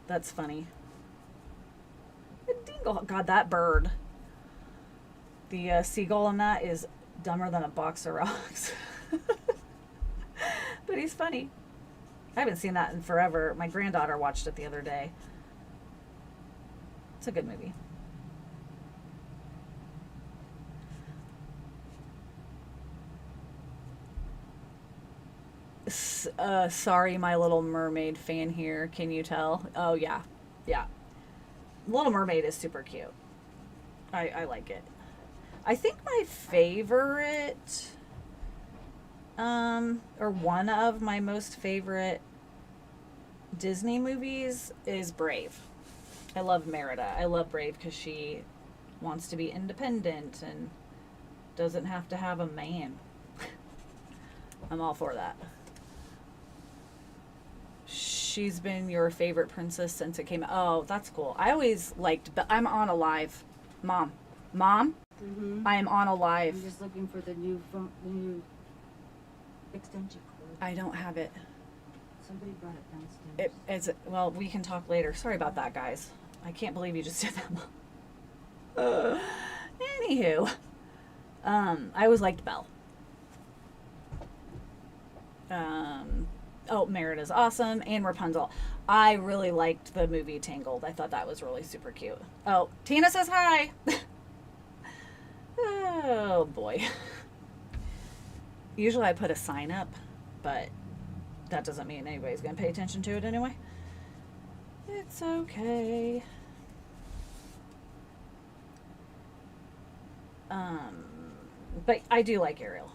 That's funny. A dingle, God, that bird. The seagull on that is dumber than a box of rocks. But he's funny. I haven't seen that in forever. My granddaughter watched it the other day. It's a good movie. Sorry, My Little Mermaid fan here. Can you tell? Oh, yeah. Yeah. Little Mermaid is super cute. I like it. I think my favorite, or one of my most favorite Disney movies is Brave. I love Merida. I love Brave because she wants to be independent and doesn't have to have a man. I'm all for that. She's been your favorite princess since it came out. Oh, that's cool. I always liked, but I'm on Alive. Mom. Mm-hmm. I am on Alive. I'm just looking for the new extension cord. I don't have it. Somebody brought it downstairs. Well, we can talk later. Sorry about that, guys. I can't believe you just did that. Anywho, I always liked Belle. Merida's awesome, and Rapunzel. I really liked the movie Tangled. I thought that was really super cute. Oh, Tina says hi. Oh boy. Usually I put a sign up, but that doesn't mean anybody's gonna pay attention to it anyway. It's okay. But I do like Ariel.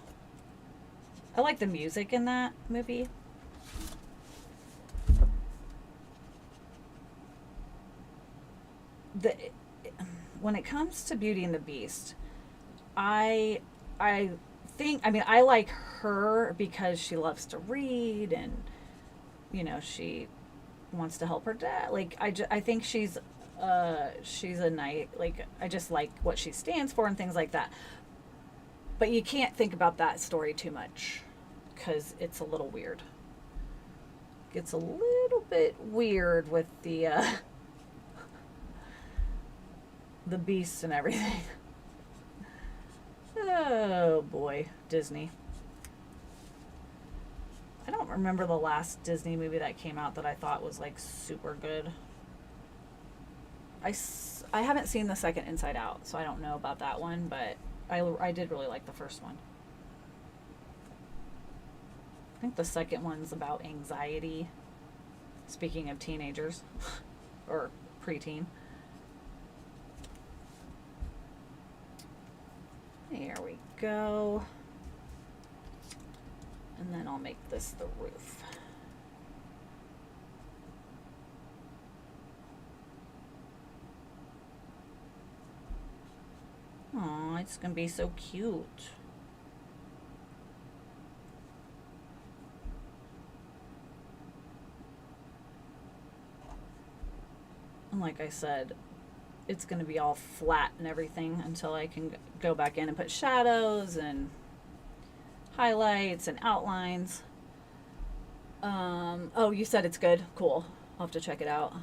I like the music in that movie. When it comes to Beauty and the Beast, I think, I mean, I like her because she loves to read and, you know, she wants to help her dad. Like, I think she's a nice, like, I just like what she stands for and things like that. But you can't think about that story too much because it's a little weird. It's a little bit weird with the beasts and everything. Oh boy, Disney. I don't remember the last Disney movie that came out that I thought was like super good. I haven't seen the second Inside Out, so I don't know about that one, but I did really like the first one. I think the second one's about anxiety. Speaking of teenagers or preteen. There we go. And then I'll make this the roof. Aw, it's gonna be so cute. And like I said, it's gonna be all flat and everything until I can go back in and put shadows and highlights and outlines. Oh, you said it's good. Cool. I'll have to check it out.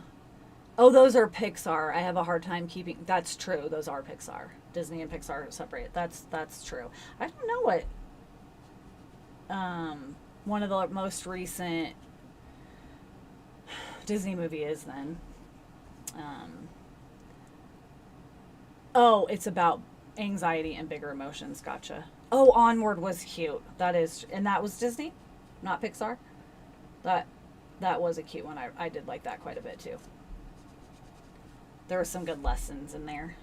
Oh, those are Pixar. I have a hard time keeping. That's true. Those are Pixar. Disney and Pixar are separate. That's true. I don't know what one of the most recent Disney movie is then. Oh, it's about anxiety and bigger emotions. Gotcha. Oh, Onward was cute. That is, and that was Disney, not Pixar. That was a cute one. I did like that quite a bit too. There were some good lessons in there.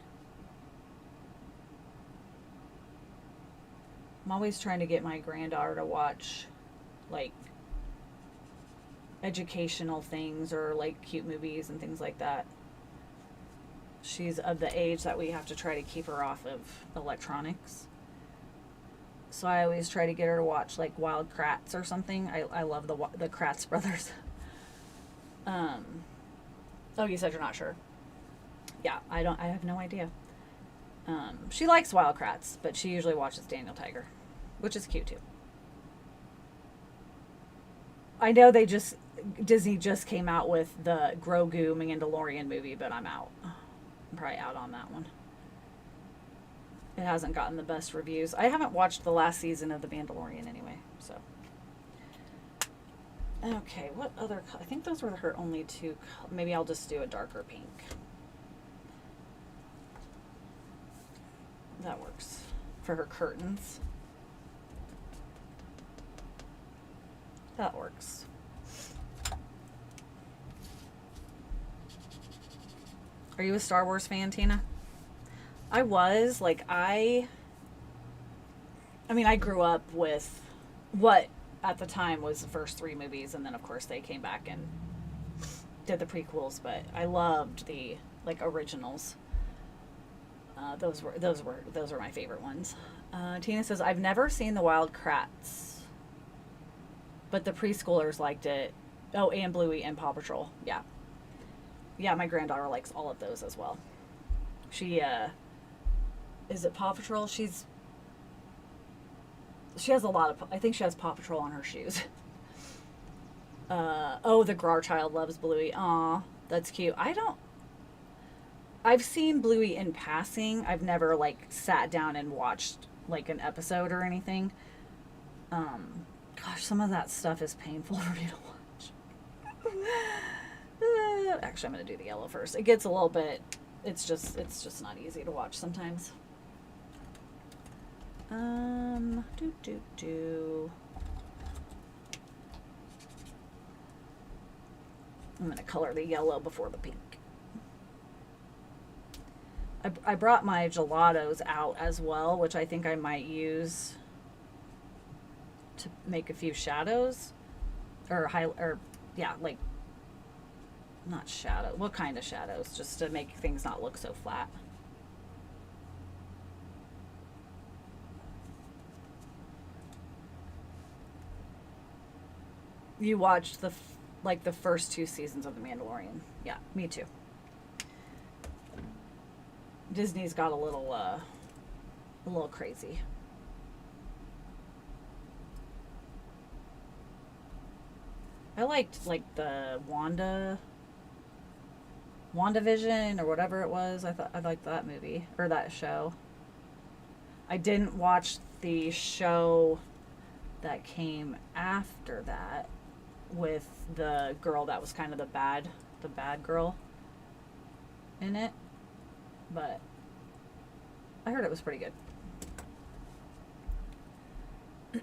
I'm always trying to get my granddaughter to watch like educational things or like cute movies and things like that. She's of the age that we have to try to keep her off of electronics. So I always try to get her to watch like Wild Kratts or something. I love the Kratts brothers. Oh, you said you're not sure. Yeah, I have no idea. She likes Wild Kratts, but she usually watches Daniel Tiger, which is cute too. I know Disney just came out with the Grogu Mandalorian movie, but I'm out. I'm probably out on that one. It hasn't gotten the best reviews. I haven't watched the last season of The Mandalorian anyway, so. Okay, what other, I think those were her only two, maybe I'll just do a darker pink. That works for her curtains. That works. Are you a Star Wars fan, Tina? I was, like, I mean, I grew up with what at the time was the first three movies, and then of course they came back and did the prequels, but I loved the, like, originals. Those were my favorite ones. Tina says, I've never seen the Wild Kratts, but the preschoolers liked it. Oh, and Bluey and Paw Patrol. Yeah. Yeah, my granddaughter likes all of those as well. She, is it Paw Patrol? She has a lot of, I think she has Paw Patrol on her shoes. Oh, the Grar child loves Bluey. Aw, that's cute. I've seen Bluey in passing. I've never, like, sat down and watched, like, an episode or anything. Gosh, some of that stuff is painful for me to watch. Actually, I'm going to do the yellow first. It gets a little bit, it's just not easy to watch sometimes. I'm going to color the yellow before the pink. I brought my gelatos out as well, which I think I might use to make a few shadows. Yeah, like, not shadow. What kind of shadows? Just to make things not look so flat. You watched the first 2 seasons of The Mandalorian. Yeah, me too. Disney's got a little crazy. I liked like the WandaVision or whatever it was. I liked that movie or that show. I didn't watch the show that came after that with the girl that was kind of the bad girl in it, but I heard it was pretty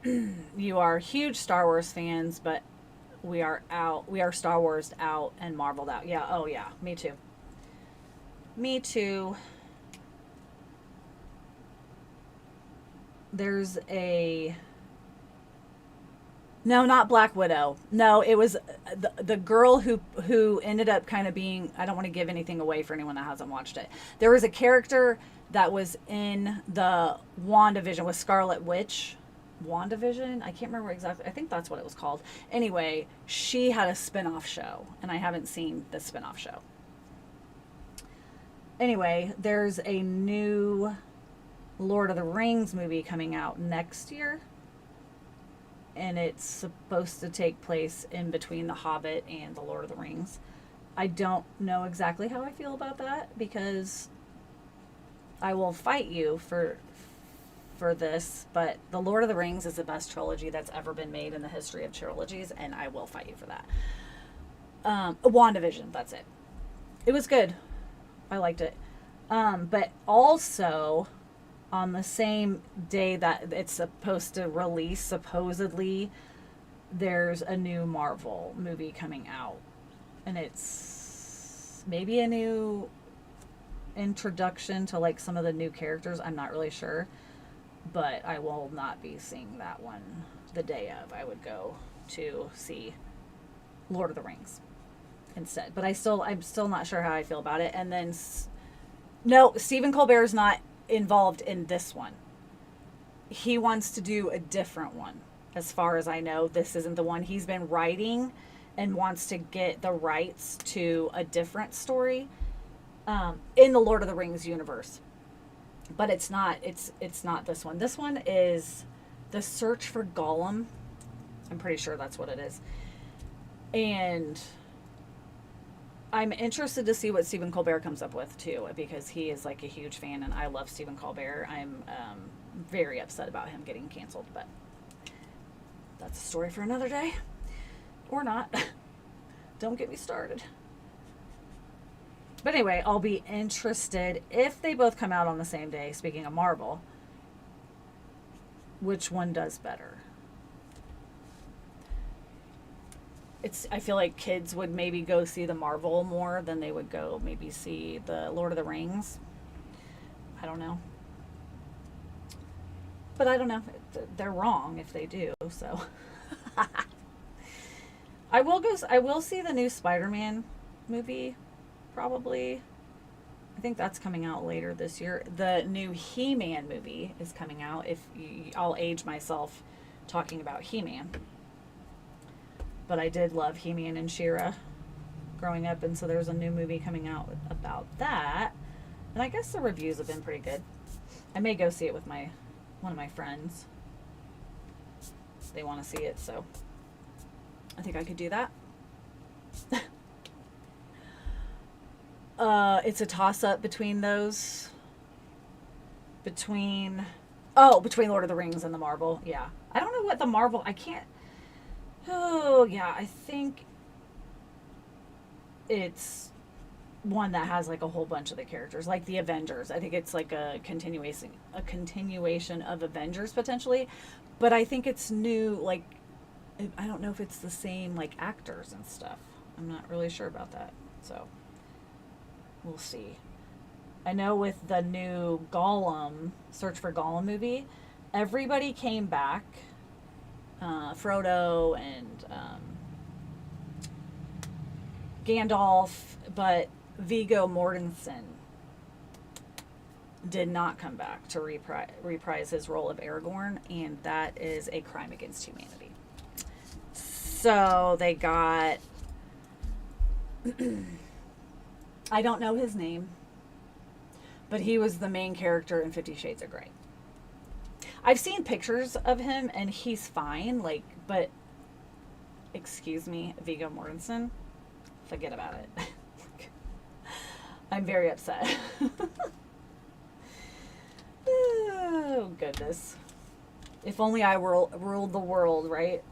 good. You are huge Star Wars fans, but we are Star Wars out and Marveled out. Yeah, oh yeah, me too. Me too. There's no, not Black Widow. No, it was the girl who ended up kind of being, I don't want to give anything away for anyone that hasn't watched it. There was a character that was in the WandaVision with Scarlet Witch. WandaVision? I can't remember exactly. I think that's what it was called. Anyway, she had a spin-off show, and I haven't seen the spin-off show. Anyway, there's a new Lord of the Rings movie coming out next year. And it's supposed to take place in between The Hobbit and The Lord of the Rings. I don't know exactly how I feel about that, because I will fight you for this, but The Lord of the Rings is the best trilogy that's ever been made in the history of trilogies, and I will fight you for that. WandaVision, that's it. It was good. I liked it. But also, on the same day that it's supposed to release, supposedly, there's a new Marvel movie coming out. And it's maybe a new introduction to like some of the new characters. I'm not really sure. But I will not be seeing that one the day of. I would go to see Lord of the Rings instead. But I'm still not sure how I feel about it. And then, no, Stephen Colbert is not involved in this one. He wants to do a different one. As far as I know, this isn't the one. He's been writing and wants to get the rights to a different story in the Lord of the Rings universe. But it's not this one. This one is The Search for Gollum. I'm pretty sure that's what it is. And I'm interested to see what Stephen Colbert comes up with too, because he is like a huge fan and I love Stephen Colbert. I'm very upset about him getting canceled, but that's a story for another day. Or not. Don't get me started. But anyway, I'll be interested if they both come out on the same day, speaking of Marvel, which one does better. I feel like kids would maybe go see the Marvel more than they would go maybe see the Lord of the Rings. I don't know. But I don't know. They're wrong if they do, so. I will see the new Spider-Man movie. Probably. I think that's coming out later this year. The new He-Man movie is coming out. I'll age myself talking about He-Man. But I did love He-Man and She-Ra growing up, and so there's a new movie coming out about that. And I guess the reviews have been pretty good. I may go see it with one of my friends. They want to see it, so I think I could do that. It's a toss-up between those. Between Lord of the Rings and the Marvel. Yeah. I don't know what the Marvel... I can't... Oh, yeah. I think it's one that has like a whole bunch of the characters. Like the Avengers. I think it's like a continuation of Avengers, potentially. But I think it's new, like... I don't know if it's the same, like, actors and stuff. I'm not really sure about that. So... we'll see. I know with the new Gollum, Search for Gollum movie, everybody came back. Frodo and Gandalf, but Viggo Mortensen did not come back to reprise his role of Aragorn, and that is a crime against humanity. So they got I don't know his name, but he was the main character in 50 Shades of Grey. I've seen pictures of him and he's fine, like, but excuse me, Viggo Mortensen, forget about it. I'm very upset. Oh, goodness. If only I ruled the world, right?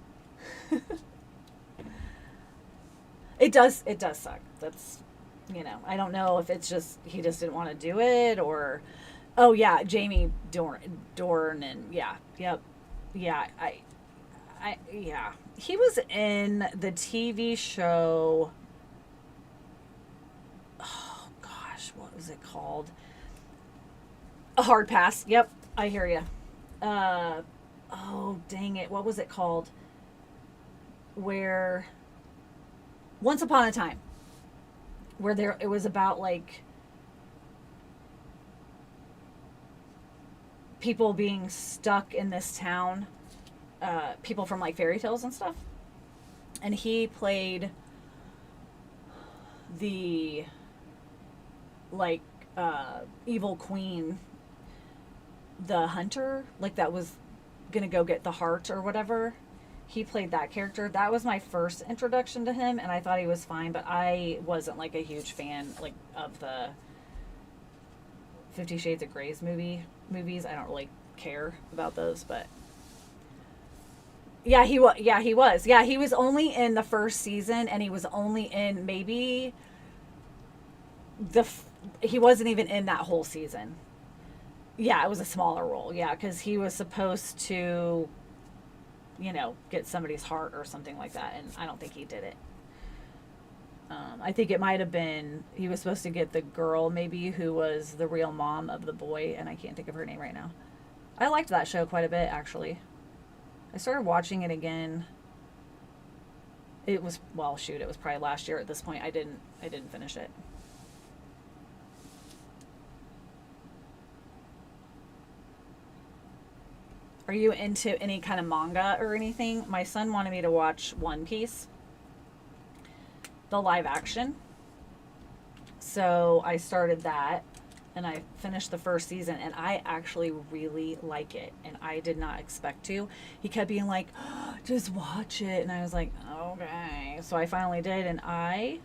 It does suck. That's, I don't know if it's just he just didn't want to do it, or oh yeah, Jamie Dornan, yeah, yep, yeah, yeah, he was in the TV show. Oh gosh, what was it called? A Hard Pass. Yep, I hear you. Oh dang it, what was it called? Where Once Upon a Time, where it was about like people being stuck in this town, people from like fairy tales and stuff, and he played the like evil queen, the hunter, like that was gonna go get the heart or whatever. He played that character. That was my first introduction to him, and I thought he was fine, but I wasn't like a huge fan like of the 50 Shades of Grey's movies. I don't really care about those, but yeah, he was. Yeah, he was. Yeah, he was only in the first season, and he was only in maybe he wasn't even in that whole season. Yeah, it was a smaller role. Yeah, because he was supposed to, get somebody's heart or something like that, and I don't think he did it. I think it might have been he was supposed to get the girl maybe who was the real mom of the boy, and I can't think of her name right now. I liked that show quite a bit, actually. I started watching it again. It was it was probably last year at this point. I didn't finish it. Are you into any kind of manga or anything? My son wanted me to watch One Piece, the live action. So I started that, and I finished the first season, and I actually really like it, and I did not expect to. He kept being like, oh, just watch it, and I was like, okay. So I finally did, and I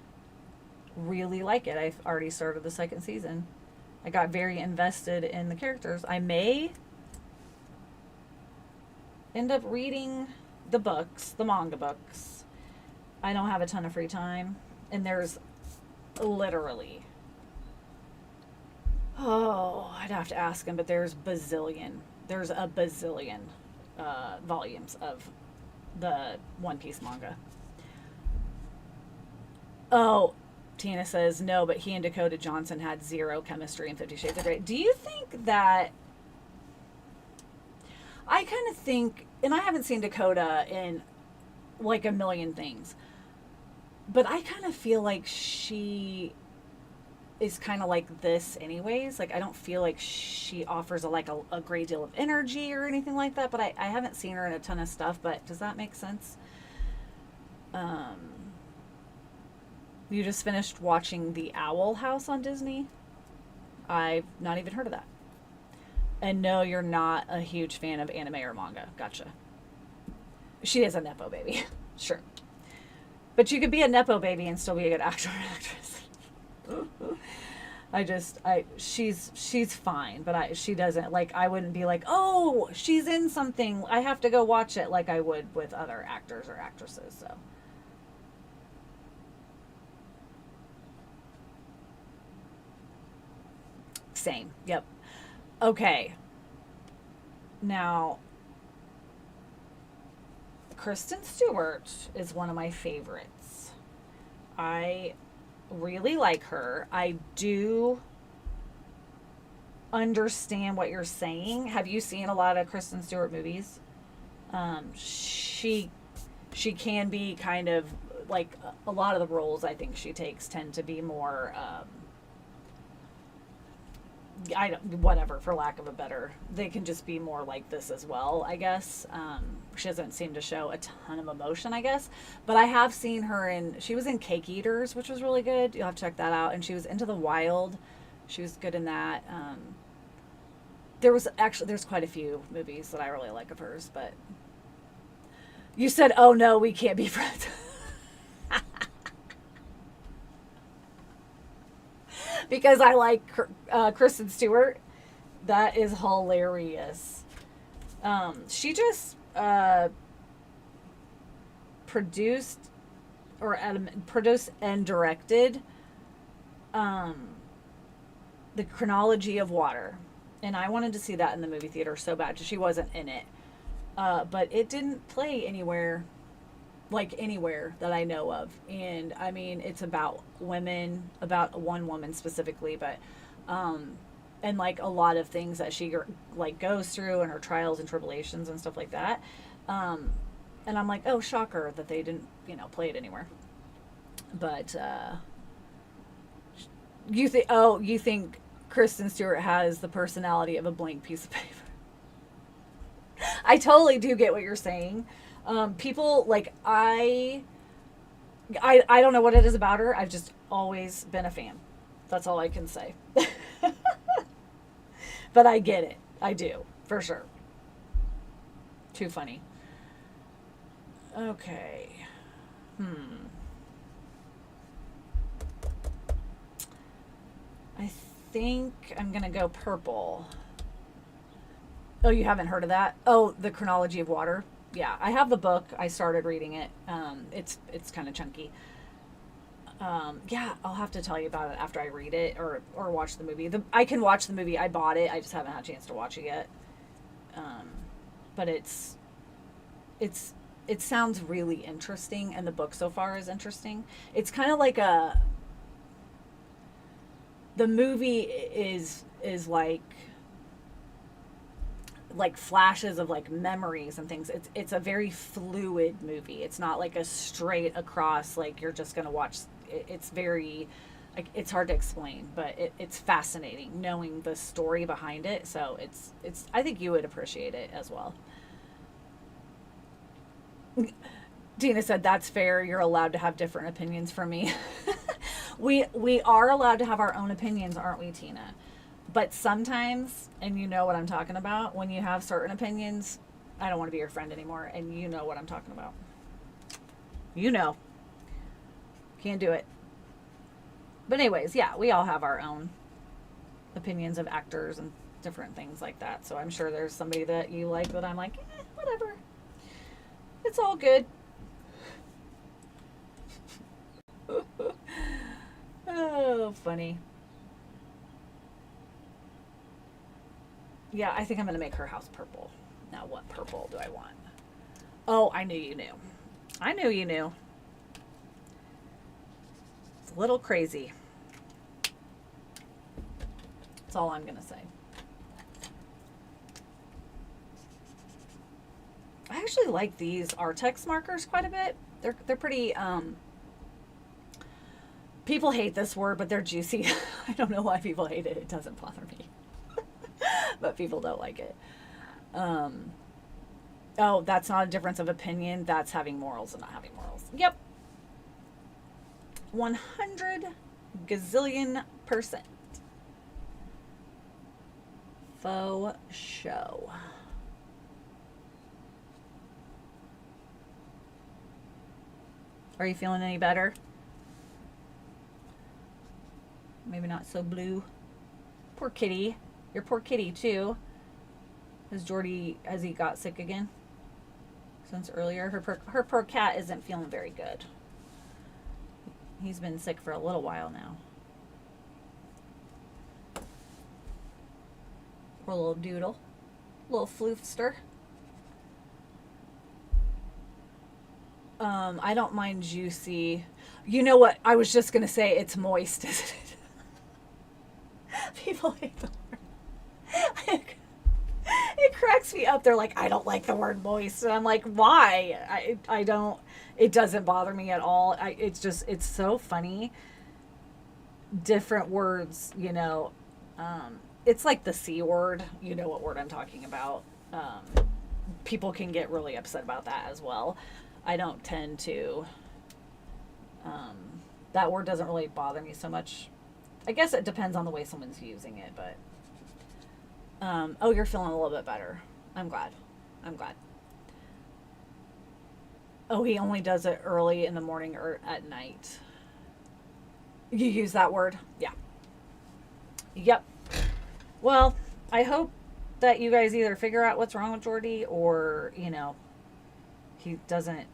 really like it. I've already started the second season. I got very invested in the characters. I may end up reading the manga books. I don't have a ton of free time, and there's literally, I'd have to ask him, but there's a bazillion volumes of the One Piece manga. Oh, Tina says no, but he and Dakota Johnson had zero chemistry in 50 Shades of Grey. Do you think that, I kind of think, and I haven't seen Dakota in like a million things, but I kind of feel like she is kind of like this anyways. Like, I don't feel like she offers a great deal of energy or anything like that, but I haven't seen her in a ton of stuff, but does that make sense? You just finished watching The Owl House on Disney? I've not even heard of that. And no, you're not a huge fan of anime or manga. Gotcha. She is a Nepo baby. Sure. But you could be a Nepo baby and still be a good actor or actress. She's fine, but she doesn't, like, I wouldn't be like, oh, she's in something, I have to go watch it, like I would with other actors or actresses, so. Same. Yep. Okay. Now, Kristen Stewart is one of my favorites. I really like her. I do understand what you're saying. Have you seen a lot of Kristen Stewart movies? She can be kind of like a lot of the roles I think she takes tend to be more I don't, whatever, for lack of a better, they can just be more like this as well, I guess. She doesn't seem to show a ton of emotion, I guess, but I have seen her she was in Cake Eaters, which was really good. You'll have to check that out. And she was Into the Wild. She was good in that. There's quite a few movies that I really like of hers, but you said, oh no, we can't be friends. Because I like Kristen Stewart. That is hilarious. She just produced and directed The Chronology of Water. And I wanted to see that in the movie theater so bad. She wasn't in it. But it didn't play anywhere that I know of. And I mean, it's about women, about one woman specifically, but and like a lot of things that she like goes through and her trials and tribulations and stuff like that. And I'm like, oh, shocker that they didn't, play it anywhere. But you think Kristen Stewart has the personality of a blank piece of paper. I totally do get what you're saying. People like I don't know what it is about her. I've just always been a fan. That's all I can say. But I get it. I do, for sure. Too funny. Okay. I think I'm going to go purple. Oh, you haven't heard of that? Oh, The Chronology of Water. Yeah, I have the book. I started reading it. It's kind of chunky. Yeah, I'll have to tell you about it after I read it or watch the movie. I can watch the movie. I bought it. I just haven't had a chance to watch it yet. But it sounds really interesting, and the book so far is interesting. It's kind of like the movie is like flashes of like memories and things. It's a very fluid movie. It's not like a straight across, like you're just gonna watch. It's very, like, it's hard to explain, but it's fascinating knowing the story behind it. So it's I think you would appreciate it as well. Tina said, that's fair. You're allowed to have different opinions from me. We are allowed to have our own opinions, aren't we, Tina? But sometimes, and you know what I'm talking about, when you have certain opinions, I don't want to be your friend anymore, and you know what I'm talking about. Can't do it. But anyways, yeah, we all have our own opinions of actors and different things like that. So I'm sure there's somebody that you like that I'm like, whatever. It's all good. Oh, funny. Yeah, I think I'm going to make her house purple. Now, what purple do I want? Oh, I knew you knew. I knew you knew. It's a little crazy. That's all I'm going to say. I actually like these Artex markers quite a bit. They're pretty, people hate this word, but they're juicy. I don't know why people hate it. It doesn't bother me. But people don't like it. Oh, that's not a difference of opinion. That's having morals and not having morals. Yep. 100 gazillion%. Faux show. Are you feeling any better? Maybe not so blue. Poor kitty. Your poor kitty, too. Has he got sick again? Since earlier? Her poor cat isn't feeling very good. He's been sick for a little while now. Poor little doodle. Little floofster. I don't mind juicy. You know what? I was just going to say it's moist, isn't it? People hate the word. It cracks me up. They're like, I don't like the word moist. And I'm like, why? I don't, it doesn't bother me at all. It's just, it's so funny. Different words, you know. It's like the C word. You know what word I'm talking about. People can get really upset about that as well. I don't tend to. That word doesn't really bother me so much. I guess it depends on the way someone's using it, but. Oh, you're feeling a little bit better. I'm glad. I'm glad. Oh, he only does it early in the morning or at night. You use that word? Yeah. Yep. Well, I hope that you guys either figure out what's wrong with Jordy or, you know, he doesn't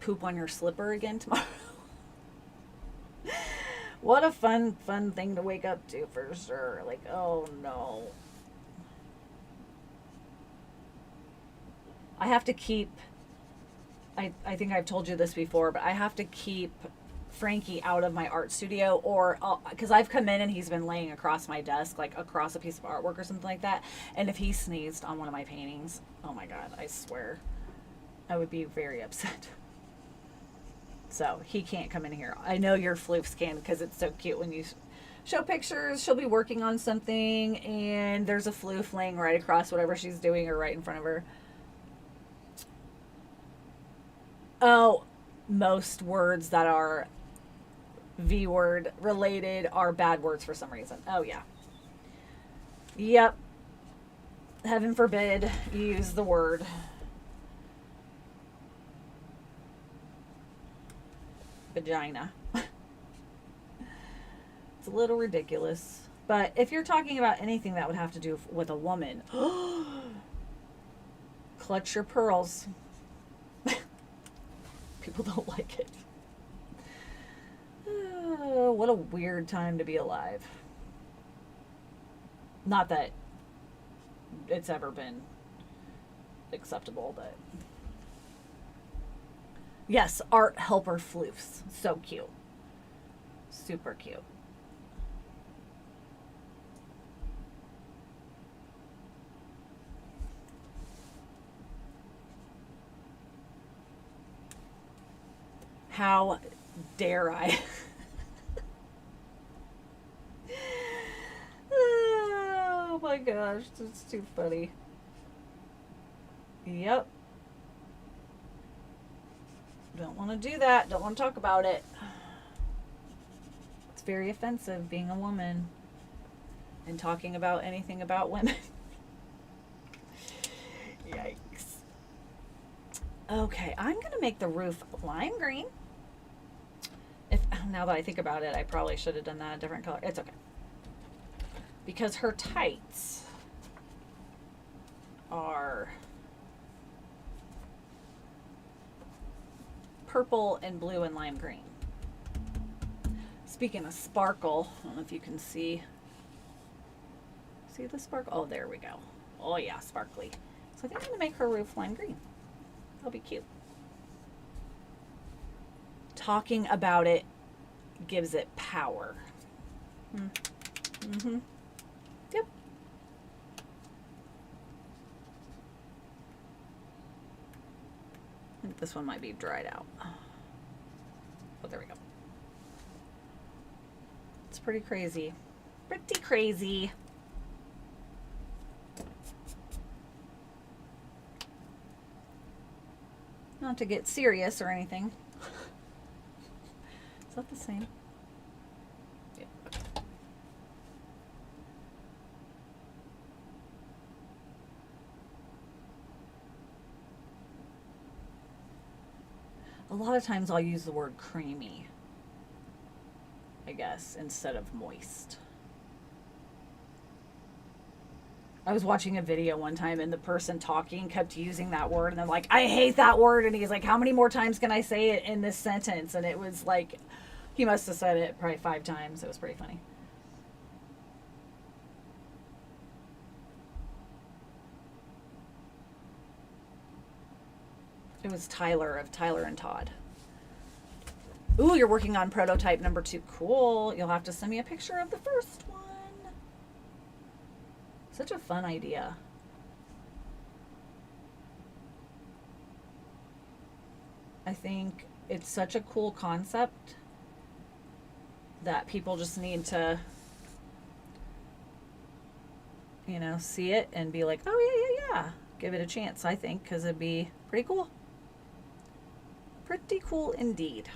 poop on your slipper again tomorrow. What a fun thing to wake up to for sure. Like, oh no. I have to keep, I think I've told you this before, but I have to keep Frankie out of my art studio, or because I've come in and he's been laying across my desk, like across a piece of artwork or something like that, and if he sneezed on one of my paintings, oh my god, I swear I would be very upset. So he can't come in here. I know your floofs can, because it's so cute when you show pictures. She'll be working on something and there's a floof laying right across whatever she's doing or right in front of her. Oh, most words that are V word related are bad words for some reason. Oh yeah. Yep. Heaven forbid you use the word. Vagina. It's a little ridiculous. But if you're talking about anything that would have to do with a woman, clutch your pearls. People don't like it. Oh, what a weird time to be alive. Not that it's ever been acceptable, but yes, art helper floofs. So cute. Super cute. How dare I? Oh my gosh, that's too funny. Yep. Don't want to do that. Don't want to talk about it. It's very offensive being a woman and talking about anything about women. Yikes. Okay, I'm going to make the roof lime green. Now that I think about it, I probably should have done that a different color. It's okay. Because her tights are purple and blue and lime green. Speaking of sparkle, I don't know if you can see the sparkle. Oh, there we go. Oh yeah, sparkly. So I think I'm going to make her roof lime green. That'll be cute. Talking about it gives it power. Mm-hmm. Yep. I think this one might be dried out. Oh, there we go. It's pretty crazy. Pretty crazy. Not to get serious or anything. Is that the same? Yeah. Okay. A lot of times I'll use the word creamy, I guess, instead of moist. I was watching a video one time and the person talking kept using that word and they're like, I hate that word. And he's like, how many more times can I say it in this sentence? And it was like, he must have said it probably 5 times. It was pretty funny. It was Tyler of Tyler and Todd. Ooh, you're working on prototype number 2. Cool. You'll have to send me a picture of the first one. Such a fun idea. I think it's such a cool concept that people just need to, you know, see it and be like, oh, yeah. Give it a chance, I think, because it'd be pretty cool. Pretty cool indeed.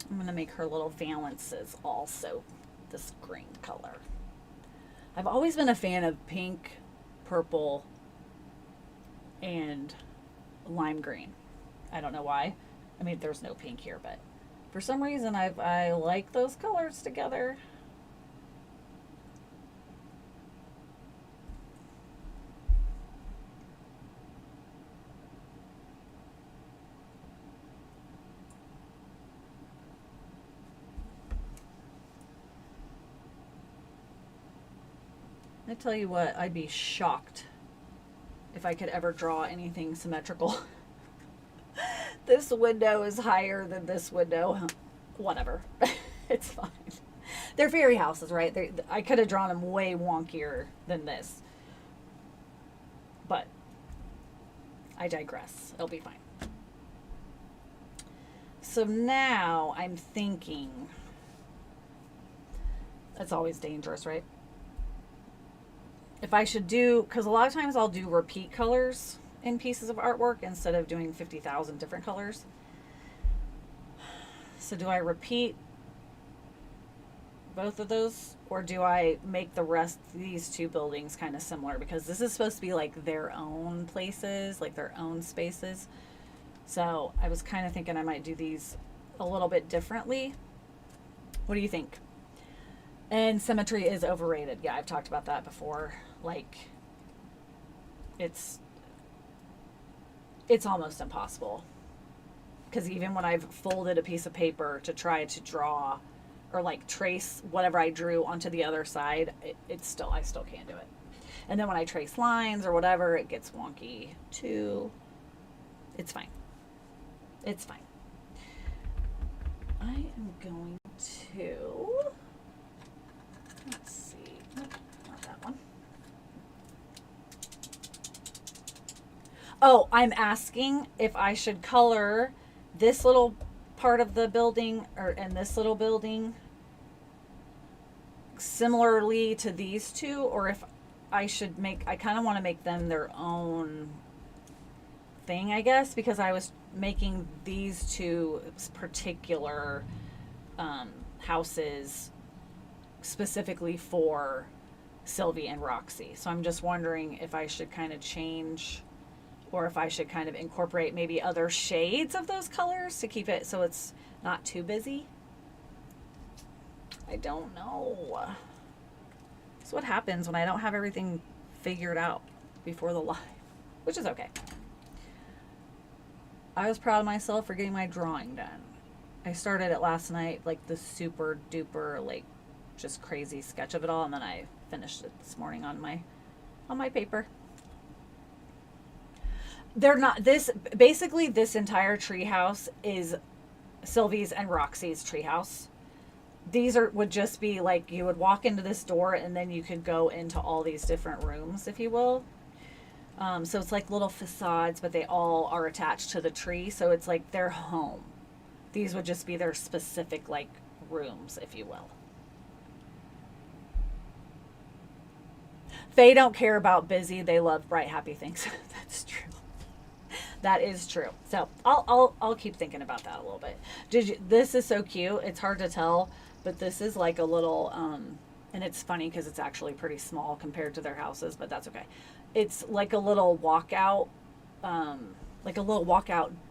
I'm going to make her little valances also this green color. I've always been a fan of pink, purple, and lime green. I don't know why. I mean, there's no pink here, but for some reason I like those colors together. I tell you what, I'd be shocked if I could ever draw anything symmetrical. This window is higher than this window. Whatever. It's fine. They're fairy houses, right? I could have drawn them way wonkier than this. But I digress. It'll be fine. So now I'm thinking, that's always dangerous, right? If I should do, because a lot of times I'll do repeat colors in pieces of artwork instead of doing 50,000 different colors. So do I repeat both of those, or do I make the rest of these two buildings kind of similar? Because this is supposed to be like their own places, like their own spaces. So I was kind of thinking I might do these a little bit differently. What do you think? And symmetry is overrated. Yeah, I've talked about that before. Like, it's almost impossible. Because even when I've folded a piece of paper to try to draw or like trace whatever I drew onto the other side, I still can't do it. And then when I trace lines or whatever, it gets wonky too. It's fine. It's fine. I am going to, let's see, nope, not that one. Oh, I'm asking if I should color this little part of the building and this little building similarly to these two, or if I should I kind of want to make them their own thing, I guess, because I was making these two particular houses specifically for Sylvie and Roxie. So I'm just wondering if I should kind of change, or if I should kind of incorporate maybe other shades of those colors to keep it so it's not too busy. I don't know. That's what happens when I don't have everything figured out before the live, which is okay. I was proud of myself for getting my drawing done. I started it last night, like the super duper, like just crazy sketch of it all, and then I finished it this morning on my paper. They're not, basically this entire treehouse is Sylvie's and Roxie's treehouse. These would just be like, you would walk into this door and then you could go into all these different rooms, if you will. So it's like little facades, but they all are attached to the tree. So it's like their home. These would just be their specific like rooms, if you will. They don't care about busy. They love bright, happy things. That's true. That is true. So I'll keep thinking about that a little bit. This is so cute. It's hard to tell, but this is like a little, and it's funny because it's actually pretty small compared to their houses, but that's okay. It's like a little walkout,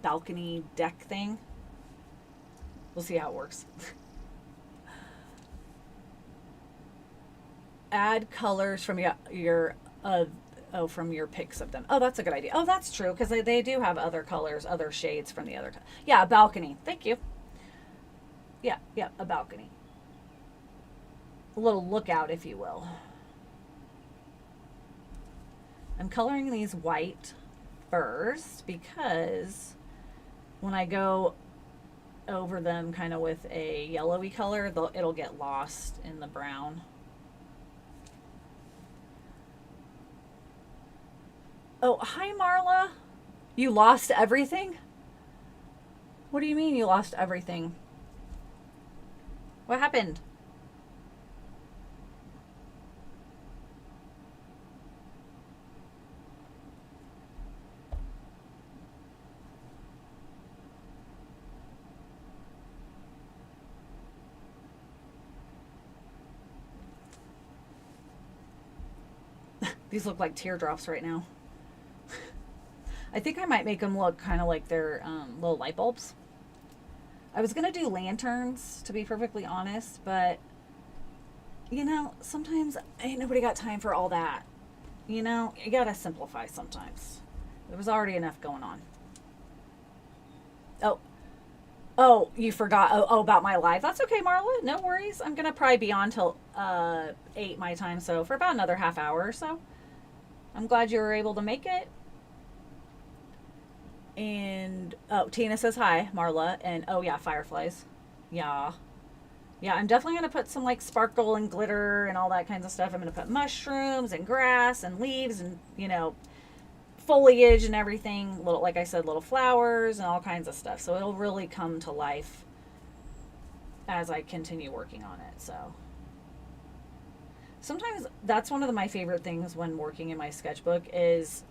balcony deck thing. We'll see how it works. Add colors from your from your pics of them. Oh, that's a good idea. Oh, that's true, because they do have other colors, other shades from the other. Yeah, a balcony. Thank you. Yeah, a balcony. a little lookout, if you will. I'm coloring these white first because when I go over them kind of with a yellowy color, it'll get lost in the brown. Oh, hi Marla. You lost everything? What do you mean you lost everything? What happened? These look like teardrops right now. I think I might make them look kind of like they're little light bulbs. I was going to do lanterns, to be perfectly honest, but, you know, sometimes ain't nobody got time for all that. You know, you got to simplify sometimes. There was already enough going on. Oh, you forgot. Oh, about my live. That's okay, Marla. No worries. I'm going to probably be on till 8 my time, so for about another half hour or so. I'm glad you were able to make it. And, oh, Tina says hi, Marla. And, oh, yeah, fireflies. Yeah. Yeah, I'm definitely going to put some, like, sparkle and glitter and all that kinds of stuff. I'm going to put mushrooms and grass and leaves and, you know, foliage and everything. Little, like I said, little flowers and all kinds of stuff. So it'll really come to life as I continue working on it, so. Sometimes that's one of my favorite things when working in my sketchbook is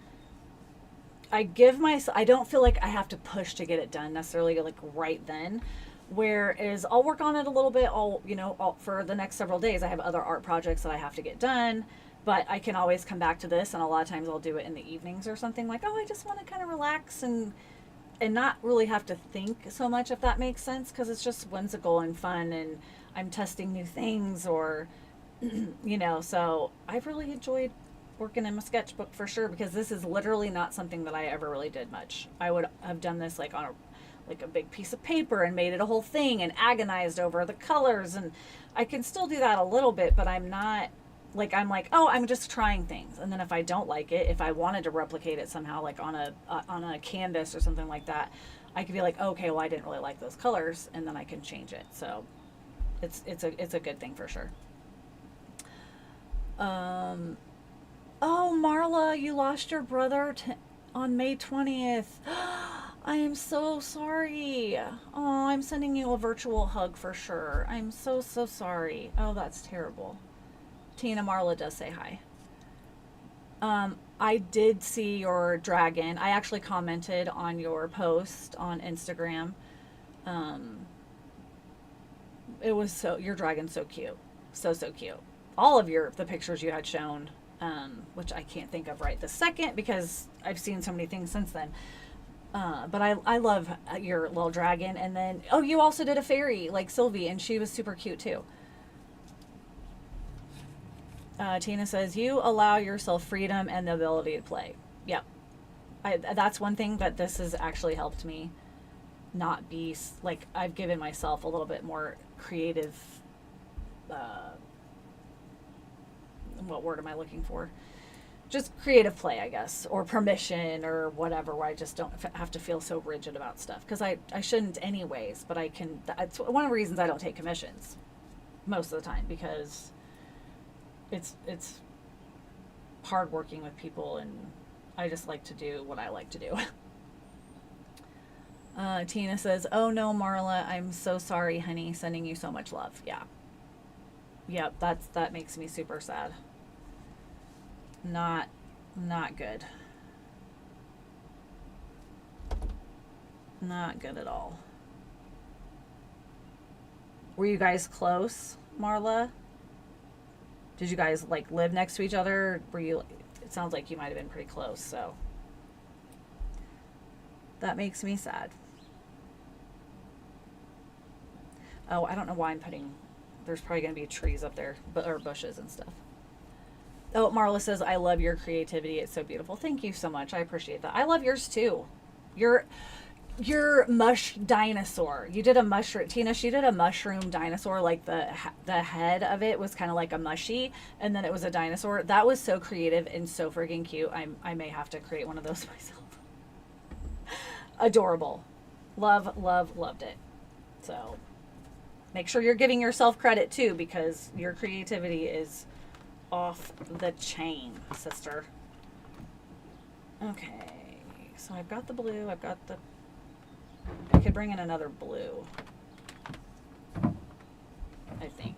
I don't feel like I have to push to get it done necessarily like right then. Whereas I'll work on it a little bit, for the next several days. I have other art projects that I have to get done, but I can always come back to this. And a lot of times I'll do it in the evenings or something like, oh, I just want to kind of relax and not really have to think so much, if that makes sense. Cause it's just whimsical and fun and I'm testing new things or, you know, so I've really enjoyed working in my sketchbook for sure, because this is literally not something that I ever really did much. I would have done this like on a big piece of paper and made it a whole thing and agonized over the colors, and I can still do that a little bit, but I'm not like, oh, I'm just trying things, and then if I don't like it, if I wanted to replicate it somehow like on a canvas or something like that, I could be like, okay, well, I didn't really like those colors, and then I can change it. So it's a good thing for sure. Oh, Marla, you lost your brother on May 20th. I am so sorry. Oh, I'm sending you a virtual hug for sure. I'm so sorry. Oh, that's terrible. Tina, Marla does say hi. I did see your dragon. I actually commented on your post on Instagram. Your dragon's so cute. So cute. All of the pictures you had shown, which I can't think of right this second because I've seen so many things since then. But I love your little dragon. And then, oh, you also did a fairy like Sylvie, and she was super cute too. Tina says, you allow yourself freedom and the ability to play. Yep. That's one thing that this has actually helped me not be, like, I've given myself a little bit more creative, what word am I looking for? Just creative play, I guess, or permission or whatever, where I just don't have to feel so rigid about stuff. Because I shouldn't anyways, but I can. That's one of the reasons I don't take commissions most of the time, because it's hard working with people, and I just like to do what I like to do. Tina says, oh no, Marla, I'm so sorry, honey. Sending you so much love. Yeah. Yep, that makes me super sad. Not good. Not good at all. Were you guys close, Marla? Did you guys like live next to each other? It sounds like you might have been pretty close, so that makes me sad. Oh, I don't know why there's probably going to be trees up there, or bushes and stuff. Oh, Marla says, I love your creativity. It's so beautiful. Thank you so much. I appreciate that. I love yours too. Your mush dinosaur. You did a mushroom. Tina, she did a mushroom dinosaur. Like the head of it was kind of like a mushy, and then it was a dinosaur. That was so creative and so freaking cute. I may have to create one of those myself. Adorable. Loved it. So make sure you're giving yourself credit too, because your creativity is off the chain, sister. Okay, so I've got the blue. I've got the... I could bring in another blue, I think.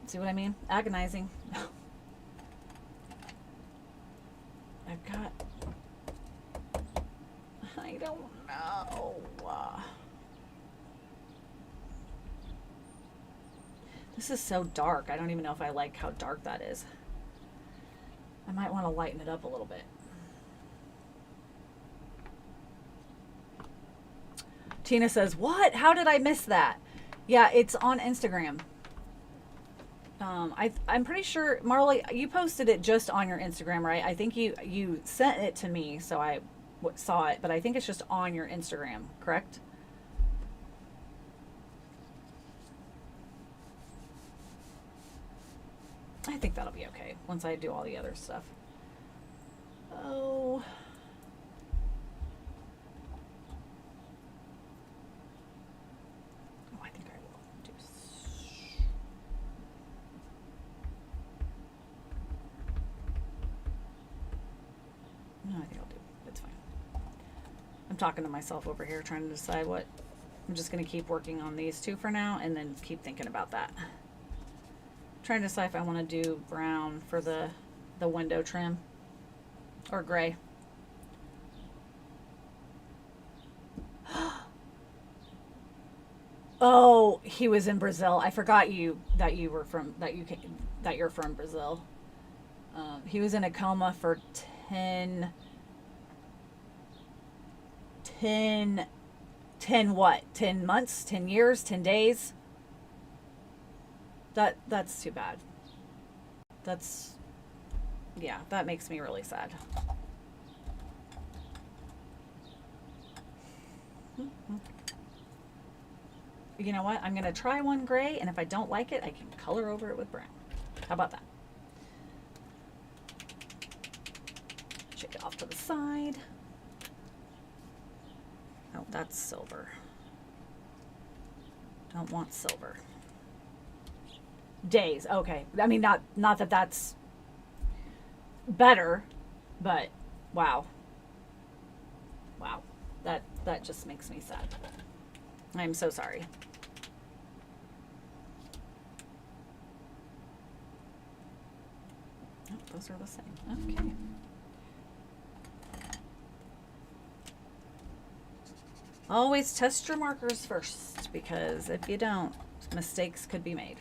See what I mean? Agonizing. I've got... I don't know. This is so dark. I don't even know if I like how dark that is. I might want to lighten it up a little bit. Tina says, what? How did I miss that? Yeah, it's on Instagram. I'm pretty sure, Marley, you posted it just on your Instagram, right? I think you sent it to me, so I saw it, but I think it's just on your Instagram, correct? I think that'll be okay once I do all the other stuff. Oh. Oh, I think I will do. No, I think I'll do. It's fine. I'm talking to myself over here trying to decide what. I'm just going to keep working on these two for now and then keep thinking about that. Trying to decide if I want to do brown for the window trim or gray. Oh, he was in Brazil. I forgot that you're from Brazil. He was in a coma for 10 what? 10 months, 10 years, 10 days. That's too bad. Yeah, that makes me really sad. You know what? I'm going to try one gray, and if I don't like it, I can color over it with brown. How about that? Shake it off to the side. Oh, that's silver. Don't want silver. Days. Okay. I mean, not that that's better, but wow. That just makes me sad. I'm so sorry. Oh, those are the same. Okay. Always test your markers first, because if you don't, mistakes could be made.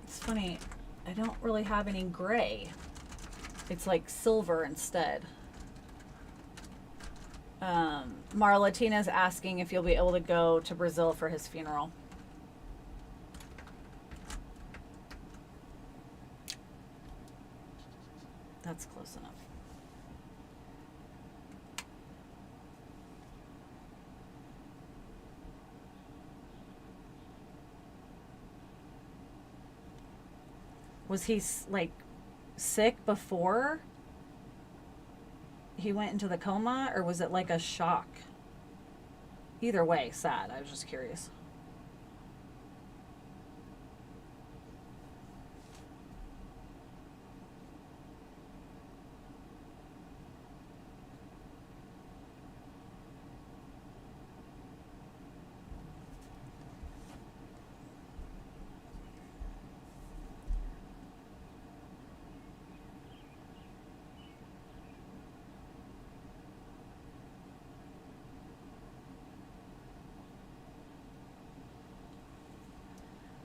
It's funny, I don't really have any gray. It's like silver instead. Marla, Tina's asking if you'll be able to go to Brazil for his funeral. That's close enough. Was he like sick before he went into the coma, or was it like a shock? Either way, sad. I was just curious.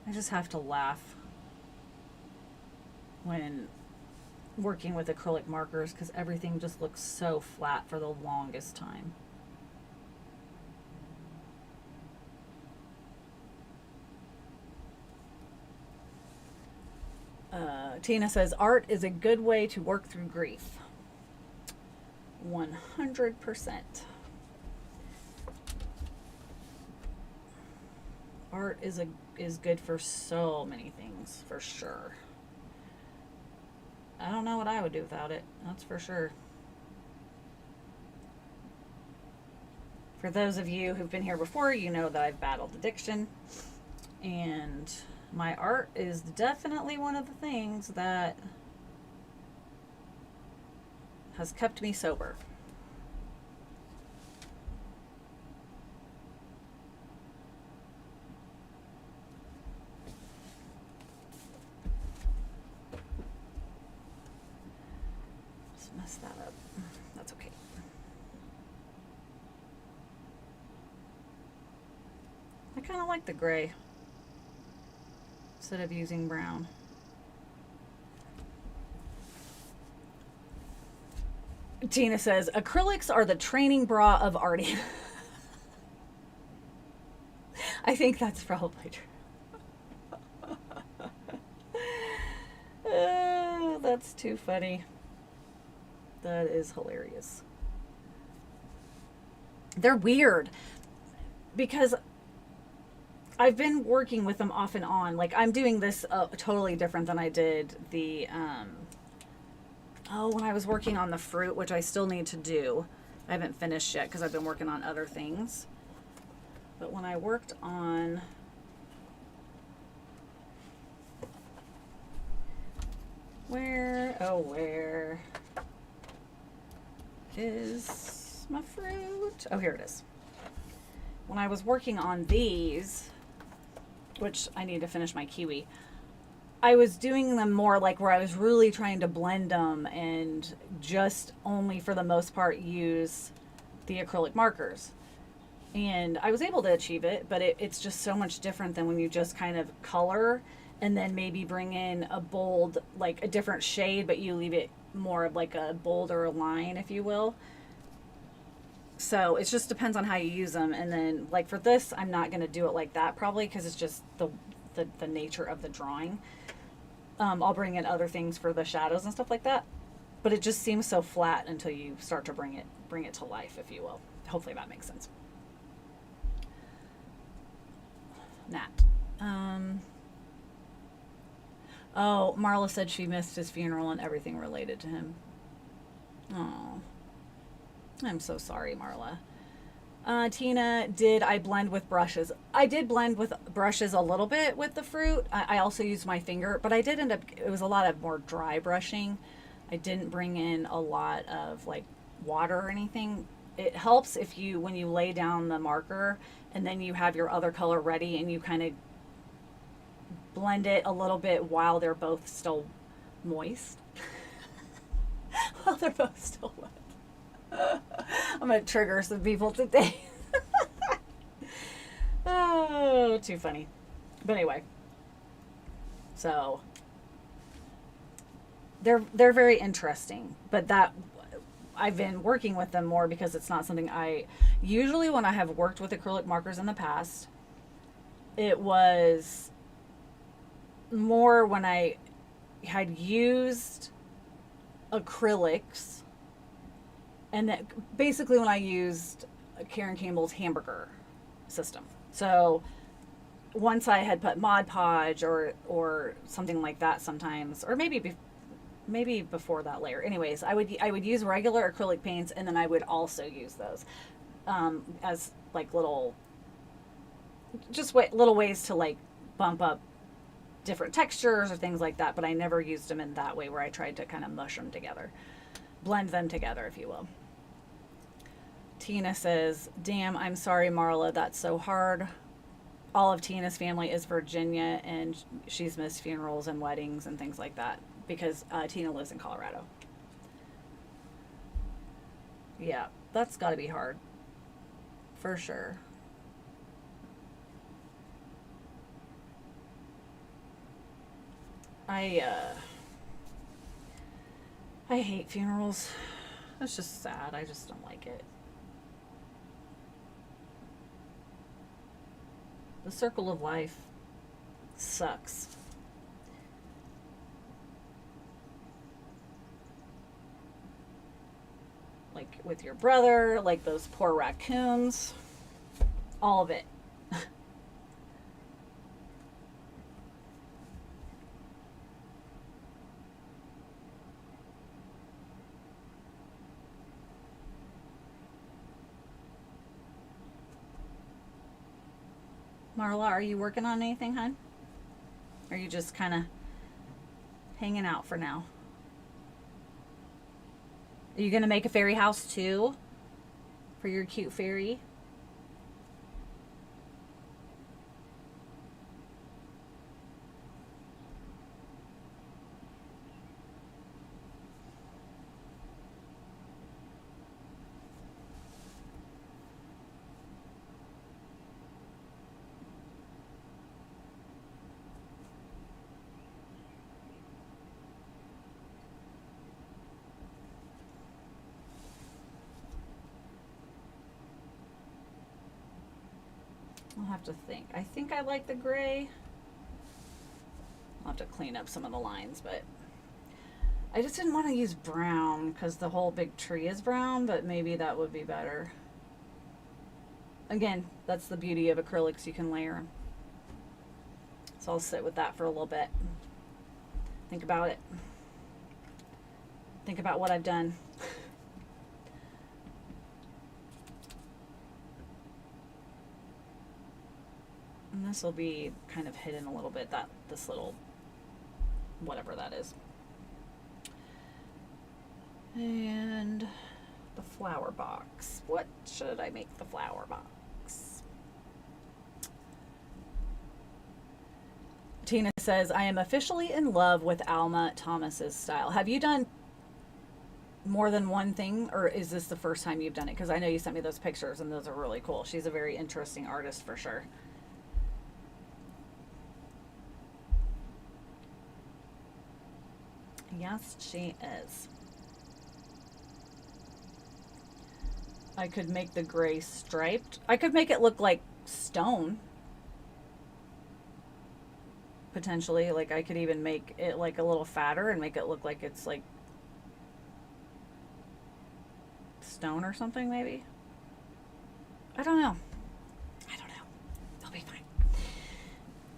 I just have to laugh when working with acrylic markers because everything just looks so flat for the longest time. Tina says, art is a good way to work through grief. 100%. Art is good for so many things, for sure. I don't know what I would do without it, that's for sure. For those of you who've been here before, you know that I've battled addiction, and my art is definitely one of the things that has kept me sober. Just messed that up. That's okay. I kind of like the gray instead of using brown. Tina says, acrylics are the training bra of arty. I think that's probably true. Oh, that's too funny. That is hilarious. They're weird because I've been working with them off and on. Like, I'm doing this totally different than I did the, when I was working on the fruit, which I still need to do. I haven't finished yet because I've been working on other things. But when I worked on where is my fruit? Oh, here it is. When I was working on these, which I need to finish my kiwi, I was doing them more like where I was really trying to blend them and just only for the most part use the acrylic markers. And I was able to achieve it, but it's just so much different than when you just kind of color and then maybe bring in a bold, like a different shade, but you leave it more of like a bolder line, if you will. So it just depends on how you use them. And then like for this, I'm not going to do it like that probably because it's just the nature of the drawing. I'll bring in other things for the shadows and stuff like that, but it just seems so flat until you start to bring it to life, if you will. Hopefully that makes sense. Nat. Oh, Marla said she missed his funeral and everything related to him. Oh, I'm so sorry, Marla. Tina, did I blend with brushes? I did blend with brushes a little bit with the fruit. I also used my finger, but I did end up, it was a lot of more dry brushing. I didn't bring in a lot of like water or anything. It helps if you, when you lay down the marker and then you have your other color ready and you kind of blend it a little bit while they're both still moist. While they're both still wet. I'm going to trigger some people today. Oh, too funny. But anyway. So they're very interesting, but that I've been working with them more because it's not something I usually, when I have worked with acrylic markers in the past, it was more when I had used acrylics. And that basically when I used Karen Campbell's hamburger system. So once I had put Mod Podge or something like that sometimes, or maybe before that layer. Anyways, I would use regular acrylic paints and then I would also use those as like little ways to like bump up different textures or things like that. But I never used them in that way where I tried to kind of mush them together, blend them together, if you will. Tina says, damn, I'm sorry, Marla, that's so hard. All of Tina's family is Virginia, and she's missed funerals and weddings and things like that because Tina lives in Colorado. Yeah, that's got to be hard. For sure. I hate funerals. It's just sad. I just don't like it. The circle of life sucks. like with your brother, like those poor raccoons, all of it. Marla, are you working on anything, hon? Or are you just kind of hanging out for now? Are you going to make a fairy house too? For your cute fairy? I'll have to think. I think I like the gray. I'll have to clean up some of the lines, but I just didn't want to use brown because the whole big tree is brown, but maybe that would be better. Again, that's the beauty of acrylics. You can layer them. So I'll sit with that for a little bit. Think about it. Think about what I've done. And this will be kind of hidden a little bit, this little whatever that is. And the flower box. What should I make the flower box? Tina says, I am officially in love with Alma Thomas's style. Have you done more than one thing, or is this the first time you've done it? Because I know you sent me those pictures and those are really cool. She's a very interesting artist for sure. Yes, she is. I could make the gray striped. I could make it look like stone. Potentially. Like I could even make it like a little fatter and make it look like it's like stone or something maybe. I don't know. I don't know. It'll be fine.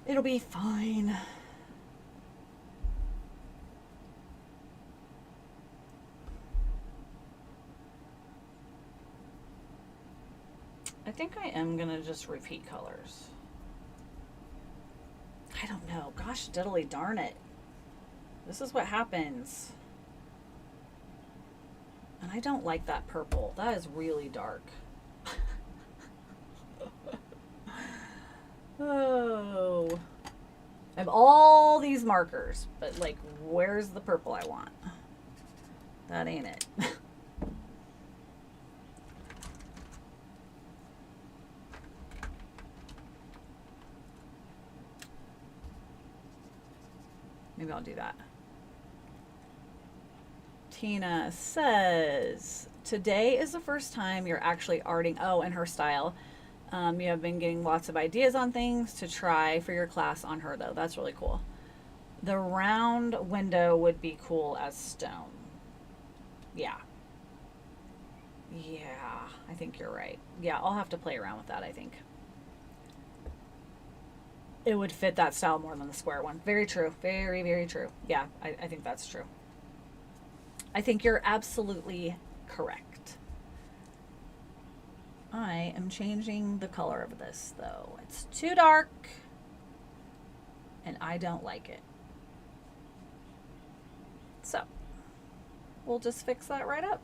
It'll be fine. I think I am gonna just repeat colors. I don't know. Gosh diddly darn it. This is what happens. And I don't like that purple. That is really dark. Oh. I have all these markers, but like, where's the purple I want? That ain't it. Maybe I'll do that. Tina says, today is the first time you're actually arting. Oh, and her style. You have been getting lots of ideas on things to try for your class on her, though. That's really cool. The round window would be cool as stone. Yeah. Yeah, I think you're right. Yeah, I'll have to play around with that, I think. It would fit that style more than the square one. Very true. Very, very true. Yeah, I think that's true. I think you're absolutely correct. I am changing the color of this, though. It's too dark, and I don't like it. So, we'll just fix that right up.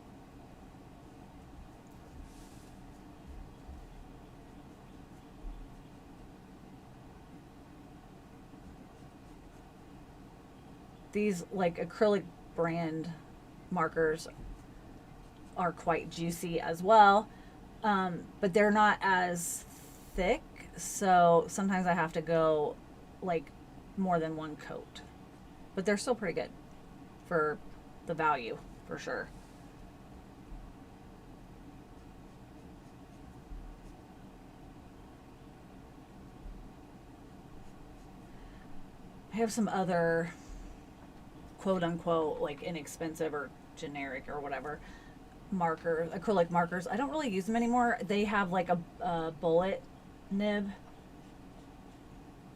These like acrylic brand markers are quite juicy as well, but they're not as thick, so sometimes I have to go like more than one coat, but they're still pretty good for the value for sure. I have some other quote unquote like inexpensive or generic or whatever acrylic markers. I don't really use them anymore. They have like a bullet nib,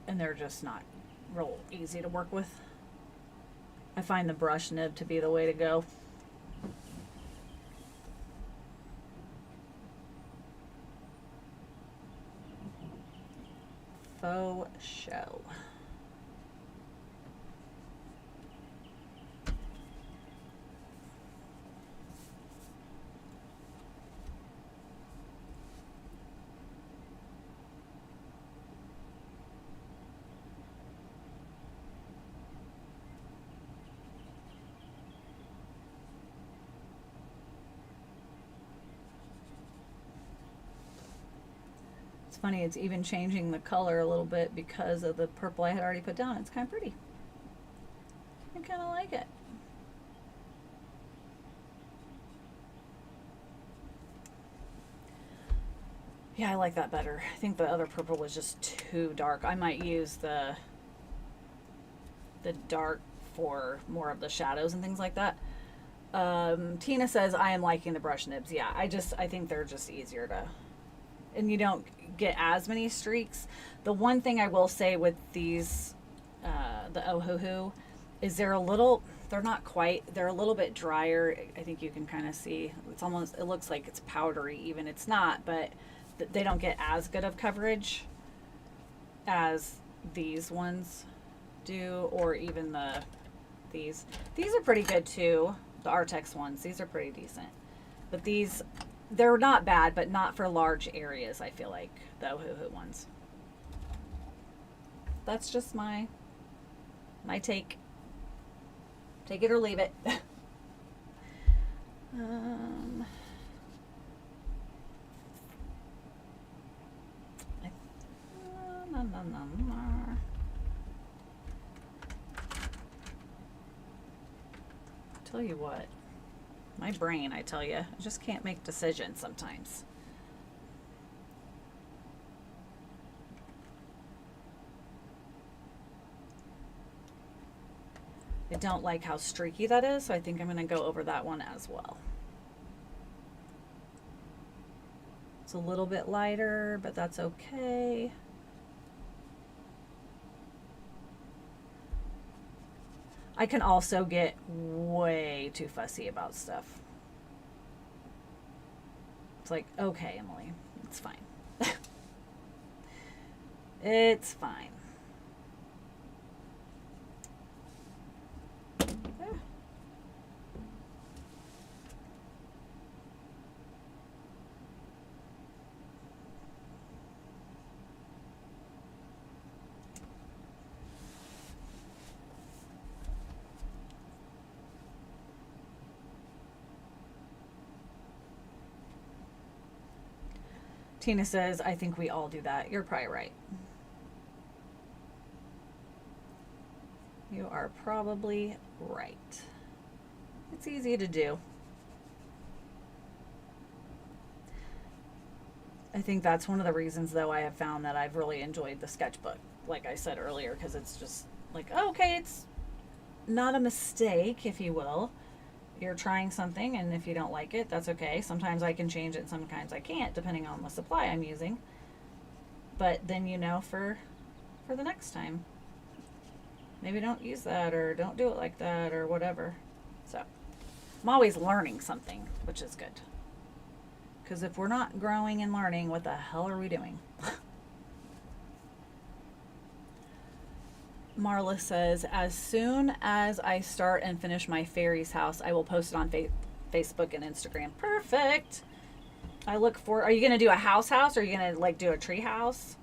and they're just not real easy to work with. I find the brush nib to be the way to go. Faux show. It's funny, it's even changing the color a little bit because of the purple I had already put down. It's kind of pretty. I kind of like it. Yeah, I like that better. I think the other purple was just too dark. I might use the dark for more of the shadows and things like that. Tina says, I am liking the brush nibs. Yeah, I think they're just easier to, and you don't get as many streaks. The one thing I will say with these, the Ohuhu, is they're a little bit drier. I think you can kind of see, it looks like it's powdery even. It's not, but they don't get as good of coverage as these ones do, or even these are pretty good too. The Artex ones, these are pretty decent, but they're not bad, but not for large areas. I feel like the Ohuhu ones. That's just my take it or leave it. Tell you what, my brain, I tell you, I just can't make decisions sometimes. I don't like how streaky that is, so I think I'm going to go over that one as well. It's a little bit lighter, but that's okay. I can also get way too fussy about stuff. It's like, okay, Emily, it's fine. It's fine. Tina says, I think we all do that. You're probably right. You are probably right. It's easy to do. I think that's one of the reasons, though, I have found that I've really enjoyed the sketchbook, like I said earlier, because it's just like, oh, okay, it's not a mistake, if you will. You're trying something, and if you don't like it, that's okay. Sometimes I can change it, sometimes I can't, depending on the supply I'm using. But then you know for the next time. Maybe don't use that, or don't do it like that, or whatever. So I'm always learning something, which is good. Because if we're not growing and learning, what the hell are we doing? Marla says, as soon as I start and finish my fairies house, I will post it on Facebook and Instagram. Perfect. I look for, are you going to do a house, or are you going to like do a tree house?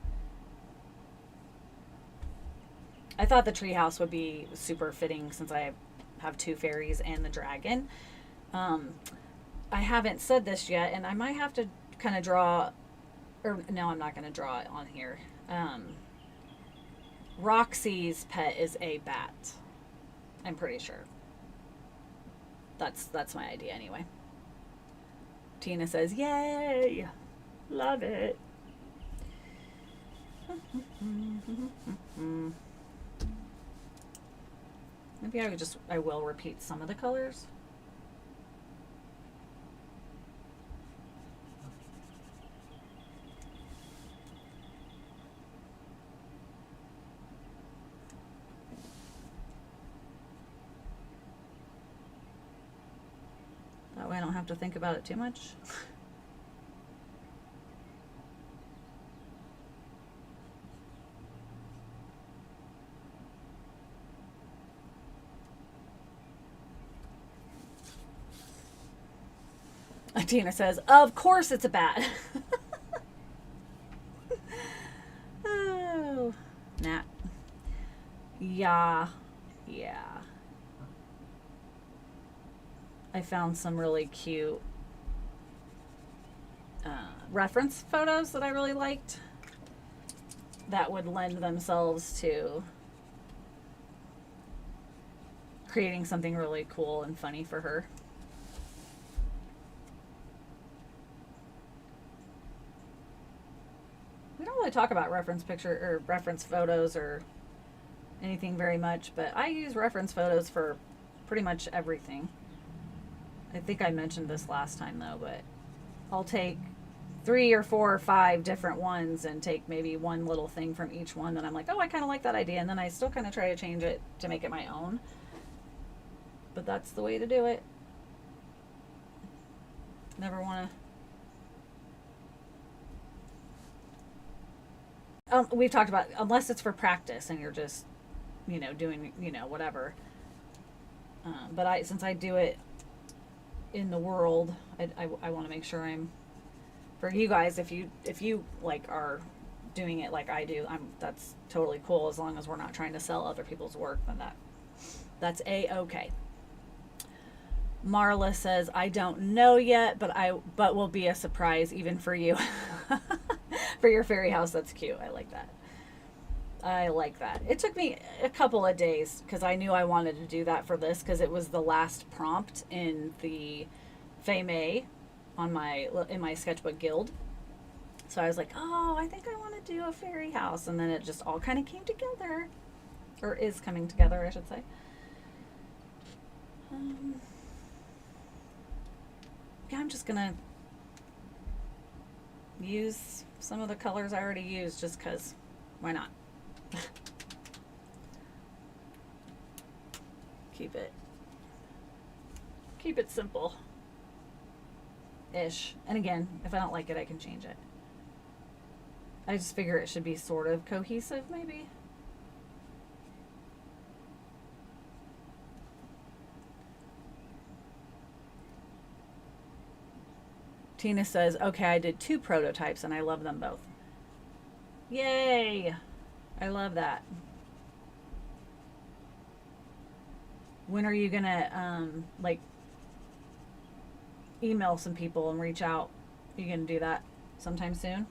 I thought the tree house would be super fitting since I have two fairies and the dragon. I haven't said this yet, and I might have to kind of draw, or no, I'm not going to draw it on here. Roxie's pet is a bat. I'm pretty sure. That's my idea anyway. Tina says, yay! Love it. Maybe I will repeat some of the colors. don't have to think about it too much. Tina says, of course it's a bat. Oh, Nat. Yeah. I found some really cute reference photos that I really liked that would lend themselves to creating something really cool and funny for her. We don't really talk about reference picture or reference photos or anything very much, but I use reference photos for pretty much everything. I think I mentioned this last time though, but I'll take 3 or 4 or 5 different ones and take maybe one little thing from each one that I'm like, oh, I kind of like that idea, and then I still kind of try to change it to make it my own. But that's the way to do it. Never want to. We've talked about, unless it's for practice and you're just, doing, whatever. But since I do it in the world, I want to make sure I'm, for you guys, if you like are doing it like I do, that's totally cool, as long as we're not trying to sell other people's work, then that's a-okay. Marla says, I don't know yet, but will be a surprise even for you. For your fairy house. That's cute. I like that. It took me a couple of days because I knew I wanted to do that for this, because it was the last prompt in the Fay May in my Sketchbook Guild. So I was like, oh, I think I want to do a fairy house, and then it just all kind of came together, or is coming together, I should say. Yeah, I'm just gonna use some of the colors I already used, just because, why not? Keep it simple ish. And again, if I don't like it, I can change it. I just figure it should be sort of cohesive, maybe. Tina says, okay, I did 2 prototypes and I love them both. Yay! I love that. When are you gonna email some people and reach out? Are you gonna do that sometime soon?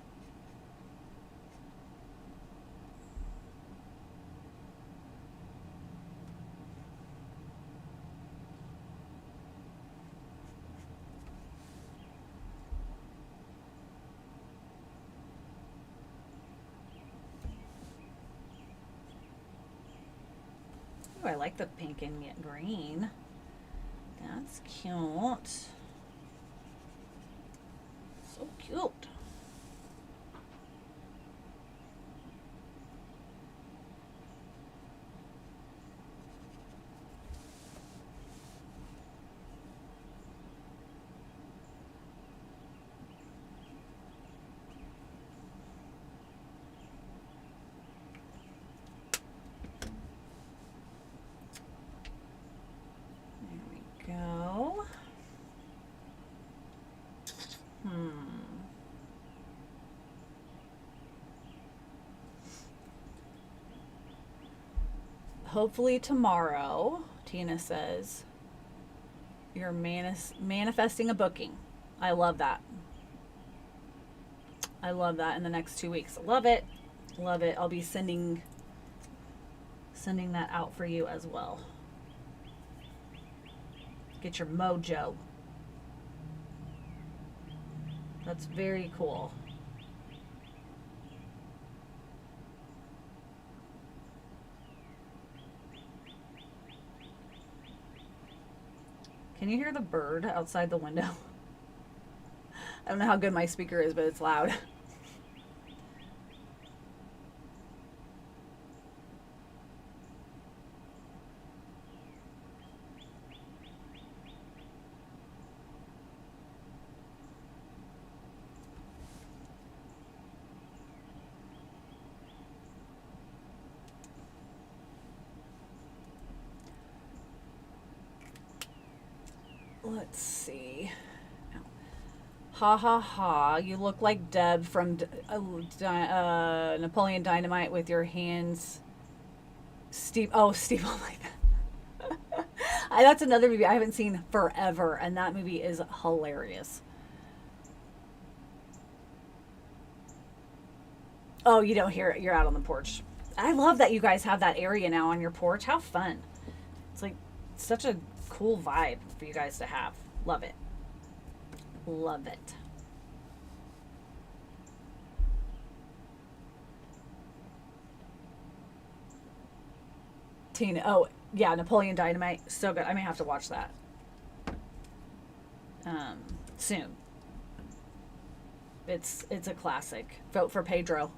Oh, I like the pink and green. That's cute. So cute. Go. Hopefully tomorrow, Tina says, you're manifesting a booking. I love that. I love that in the next 2 weeks. Love it. Love it. I'll be sending that out for you as well. Get your mojo. That's very cool. Can you hear the bird outside the window? I don't know how good my speaker is, but it's loud. let's see. Ha ha ha, you look like Deb from Napoleon Dynamite with your hands steep like that. That's another movie I haven't seen forever, and that movie is hilarious. Oh, you don't hear it. You're out on the porch. I love that you guys have that area now on your porch. How fun. It's like such a cool vibe for you guys to have. Love it. Love it. Tina. Oh, yeah, Napoleon Dynamite. So good. I may have to watch that. Soon. It's a classic. Vote for Pedro.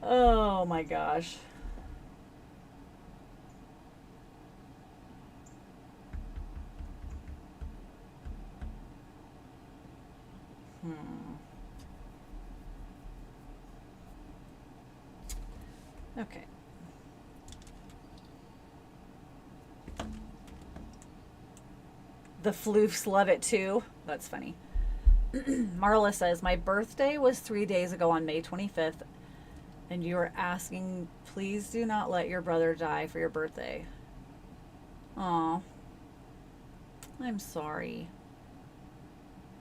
Oh my gosh. Okay. The floofs love it too. That's funny. Marla says, my birthday was 3 days ago on May 25th, and you are asking, please do not let your brother die for your birthday. Aw. I'm sorry.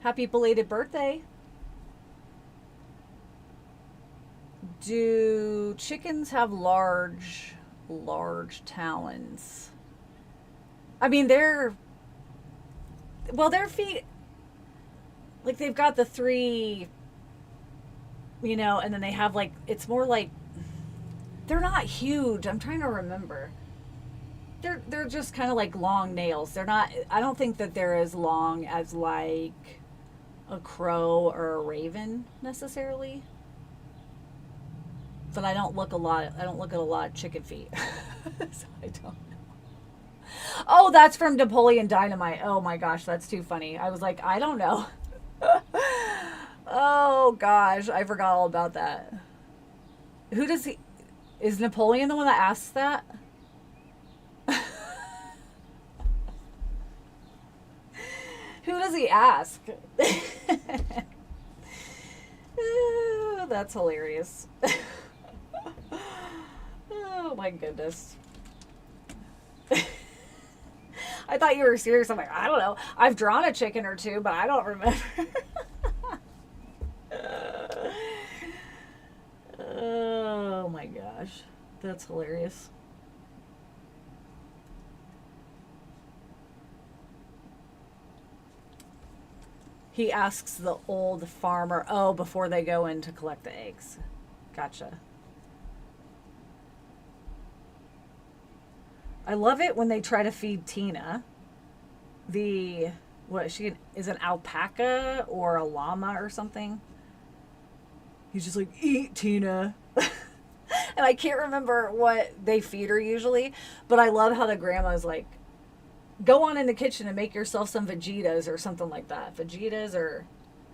Happy belated birthday. Do chickens have large talons? I mean, their feet, like, they've got the three, you know, and then they have, like, it's more like, they're not huge. I'm trying to remember. They're just kind of like long nails. They're not, I don't think that they're as long as, like, a crow or a raven necessarily. But I don't look at a lot of chicken feet. So I don't know. Oh, that's from Napoleon Dynamite. Oh my gosh, that's too funny. I was like, I don't know. Oh gosh, I forgot all about that. Is Napoleon the one that asks that? Who does he ask? Oh, that's hilarious. Oh my goodness. I thought you were serious. I'm like, I don't know. I've drawn a chicken or two, but I don't remember. Oh my gosh. That's hilarious. He asks the old farmer, oh, before they go in to collect the eggs. Gotcha. I love it when they try to feed Tina she is an alpaca or a llama or something. He's just like, eat, Tina. And I can't remember what they feed her usually, but I love how the grandma's like, go on in the kitchen and make yourself some Vegetas or something like that. Vegetas, or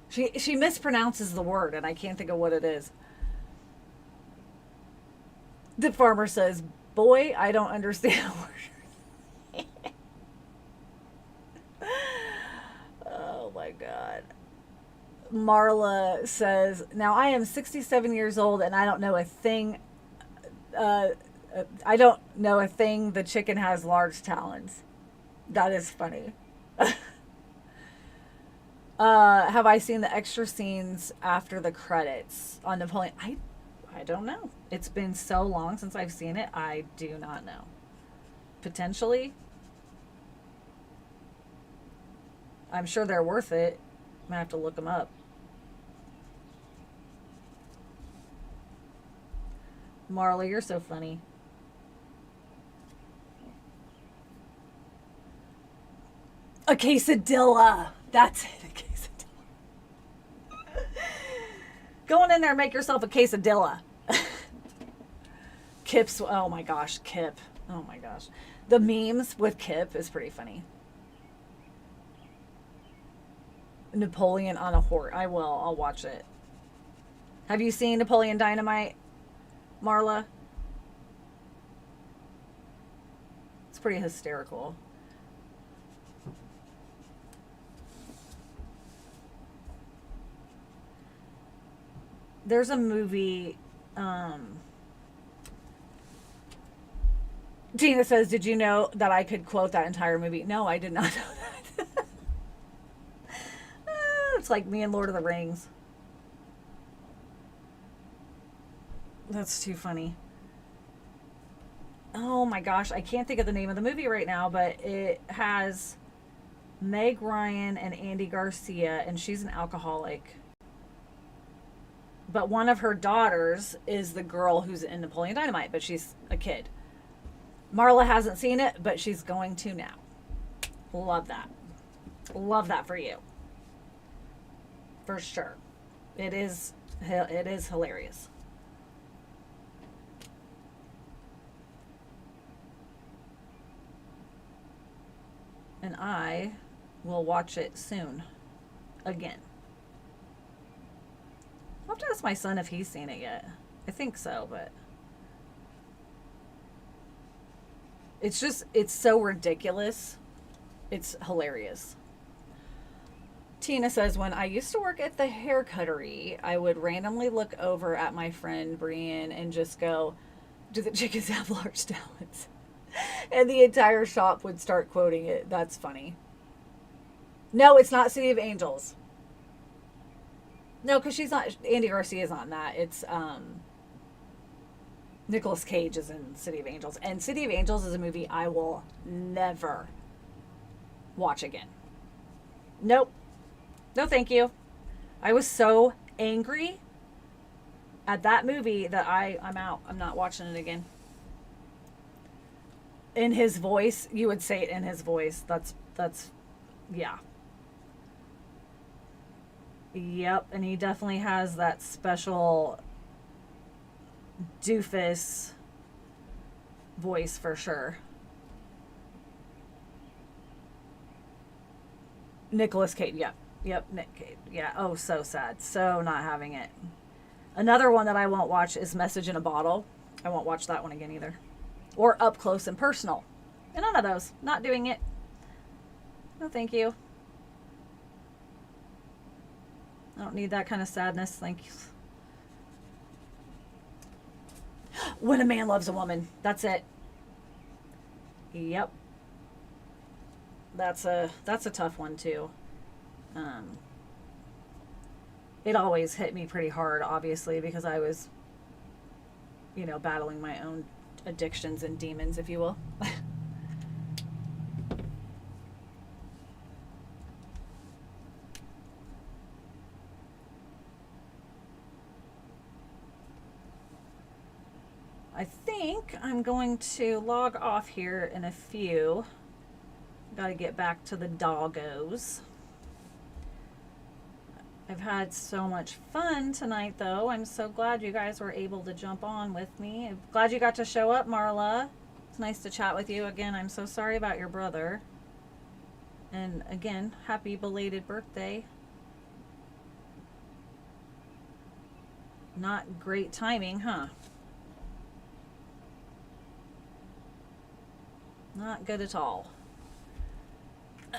she mispronounces the word and I can't think of what it is. The farmer says, boy, I don't understand a word. Oh my God. Marla says, now I am 67 years old and I don't know a thing. I don't know a thing. The chicken has large talons. That is funny. Have I seen the extra scenes after the credits on Napoleon? I don't know. It's been so long since I've seen it. I do not know. Potentially. I'm sure they're worth it. I'm gonna have to look them up. Marla, you're so funny. A quesadilla. That's it, a quesadilla. Go on in there and make yourself a quesadilla. Kip's, oh my gosh, Kip. Oh my gosh. The memes with Kip is pretty funny. Napoleon on a horse. I'll watch it. Have you seen Napoleon Dynamite, Marla? It's pretty hysterical. There's a movie, Tina says, did you know that I could quote that entire movie? No, I did not know that. It's like me and Lord of the Rings. That's too funny. Oh my gosh, I can't think of the name of the movie right now, but it has Meg Ryan and Andy Garcia, and she's an alcoholic. But one of her daughters is the girl who's in Napoleon Dynamite, but she's a kid. Marla hasn't seen it, but she's going to now. Love that. Love that for you. For sure. It is hilarious. And I will watch it soon. Again. I'll have to ask my son if he's seen it yet. I think so, but it's so ridiculous. It's hilarious. Tina says, when I used to work at the hair cuttery, I would randomly look over at my friend Brian and just go, do the chickens have large talons? And the entire shop would start quoting it. That's funny. No, it's not City of Angels. No, because she's not, Andy Garcia's on that. It's Nicolas Cage is in City of Angels. And City of Angels is a movie I will never watch again. Nope. No, thank you. I was so angry at that movie that I'm out. I'm not watching it again. In his voice, you would say it in his voice. That's yeah. Yep, and he definitely has that special doofus voice for sure. Nicolas Cage, yep, Nick Cage, yeah. Oh, so sad, so not having it. Another one that I won't watch is Message in a Bottle. I won't watch that one again either. Or Up Close and Personal. And none of those. Not doing it. No, thank you. I don't need that kind of sadness. Thank you. When a Man Loves a Woman. That's it. Yep. That's a tough one too. It always hit me pretty hard, obviously, because I was, battling my own addictions and demons, if you will. I think I'm going to log off here in a few. Got to get back to the doggos. I've had so much fun tonight, though. I'm so glad you guys were able to jump on with me. I'm glad you got to show up, Marla. It's nice to chat with you again. I'm so sorry about your brother. And again, happy belated birthday. Not great timing, huh? Not good at all.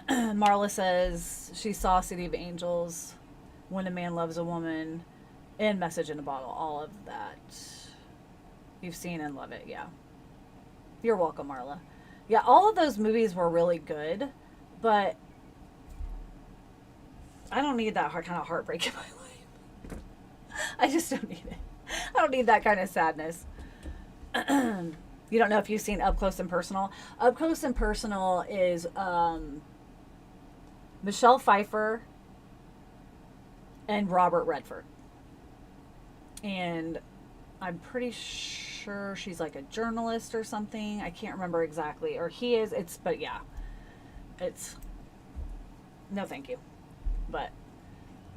Marla says she saw City of Angels, When a Man Loves a Woman, and Message in a Bottle. All of that you've seen and love it. Yeah. You're welcome, Marla. Yeah, all of those movies were really good, but I don't need that kind of heartbreak in my life. I just don't need it. I don't need that kind of sadness. You don't know if you've seen Up Close and Personal. Up Close and Personal is Michelle Pfeiffer and Robert Redford. And I'm pretty sure she's like a journalist or something. I can't remember exactly. Or he is. But yeah. It's, no thank you. But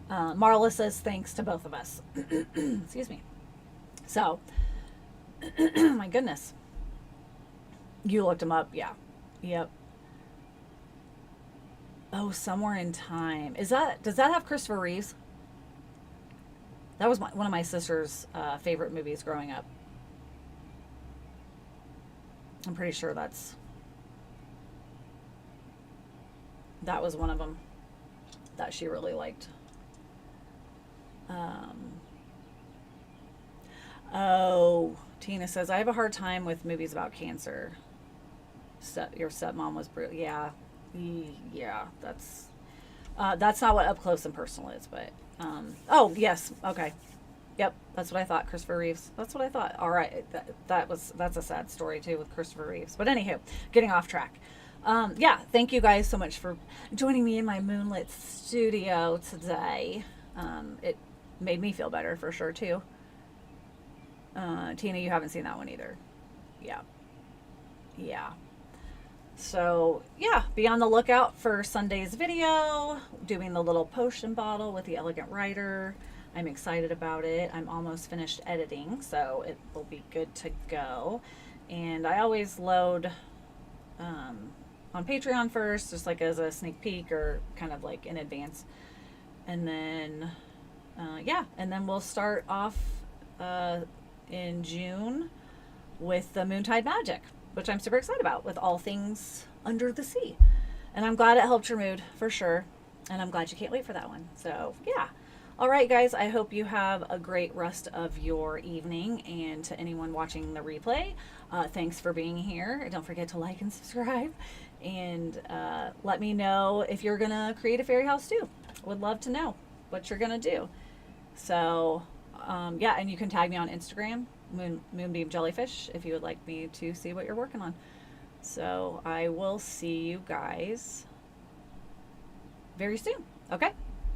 Marla says thanks to both of us. Excuse me. So, my goodness. You looked him up, yeah. Yep. Oh, Somewhere in Time. Does that have Christopher Reeves? That was one of my sister's favorite movies growing up. I'm pretty sure that's That was one of them that she really liked. Oh, Tina says, I have a hard time with movies about cancer. Your stepmom was brutal. Yeah. Yeah, that's not what up close and personal is, but oh yes, okay, yep, that's what I thought. Christopher Reeves, that's what I thought. All right, that's a sad story too with Christopher Reeves. But anywho, getting off track. Yeah, thank you guys so much for joining me in my Moonlit Studio today. It made me feel better for sure too. Tina, you haven't seen that one either. Yeah. Yeah. So yeah, be on the lookout for Sunday's video, doing the little potion bottle with the elegant writer. I'm excited about it. I'm almost finished editing, so it will be good to go. And I always load on Patreon first, just like as a sneak peek or kind of like in advance. And then, yeah, and then we'll start off in June with the Moontide Magic, which I'm super excited about, with all things under the sea. And I'm glad it helped your mood for sure. And I'm glad you can't wait for that one. So yeah. All right, guys, I hope you have a great rest of your evening. And to anyone watching the replay, thanks for being here. Don't forget to like and subscribe. And let me know if you're going to create a fairy house too. Would love to know what you're going to do. So yeah, and you can tag me on Instagram, Moonbeam Jellyfish, if you would like me to see what you're working on. So I will see you guys very soon. Okay?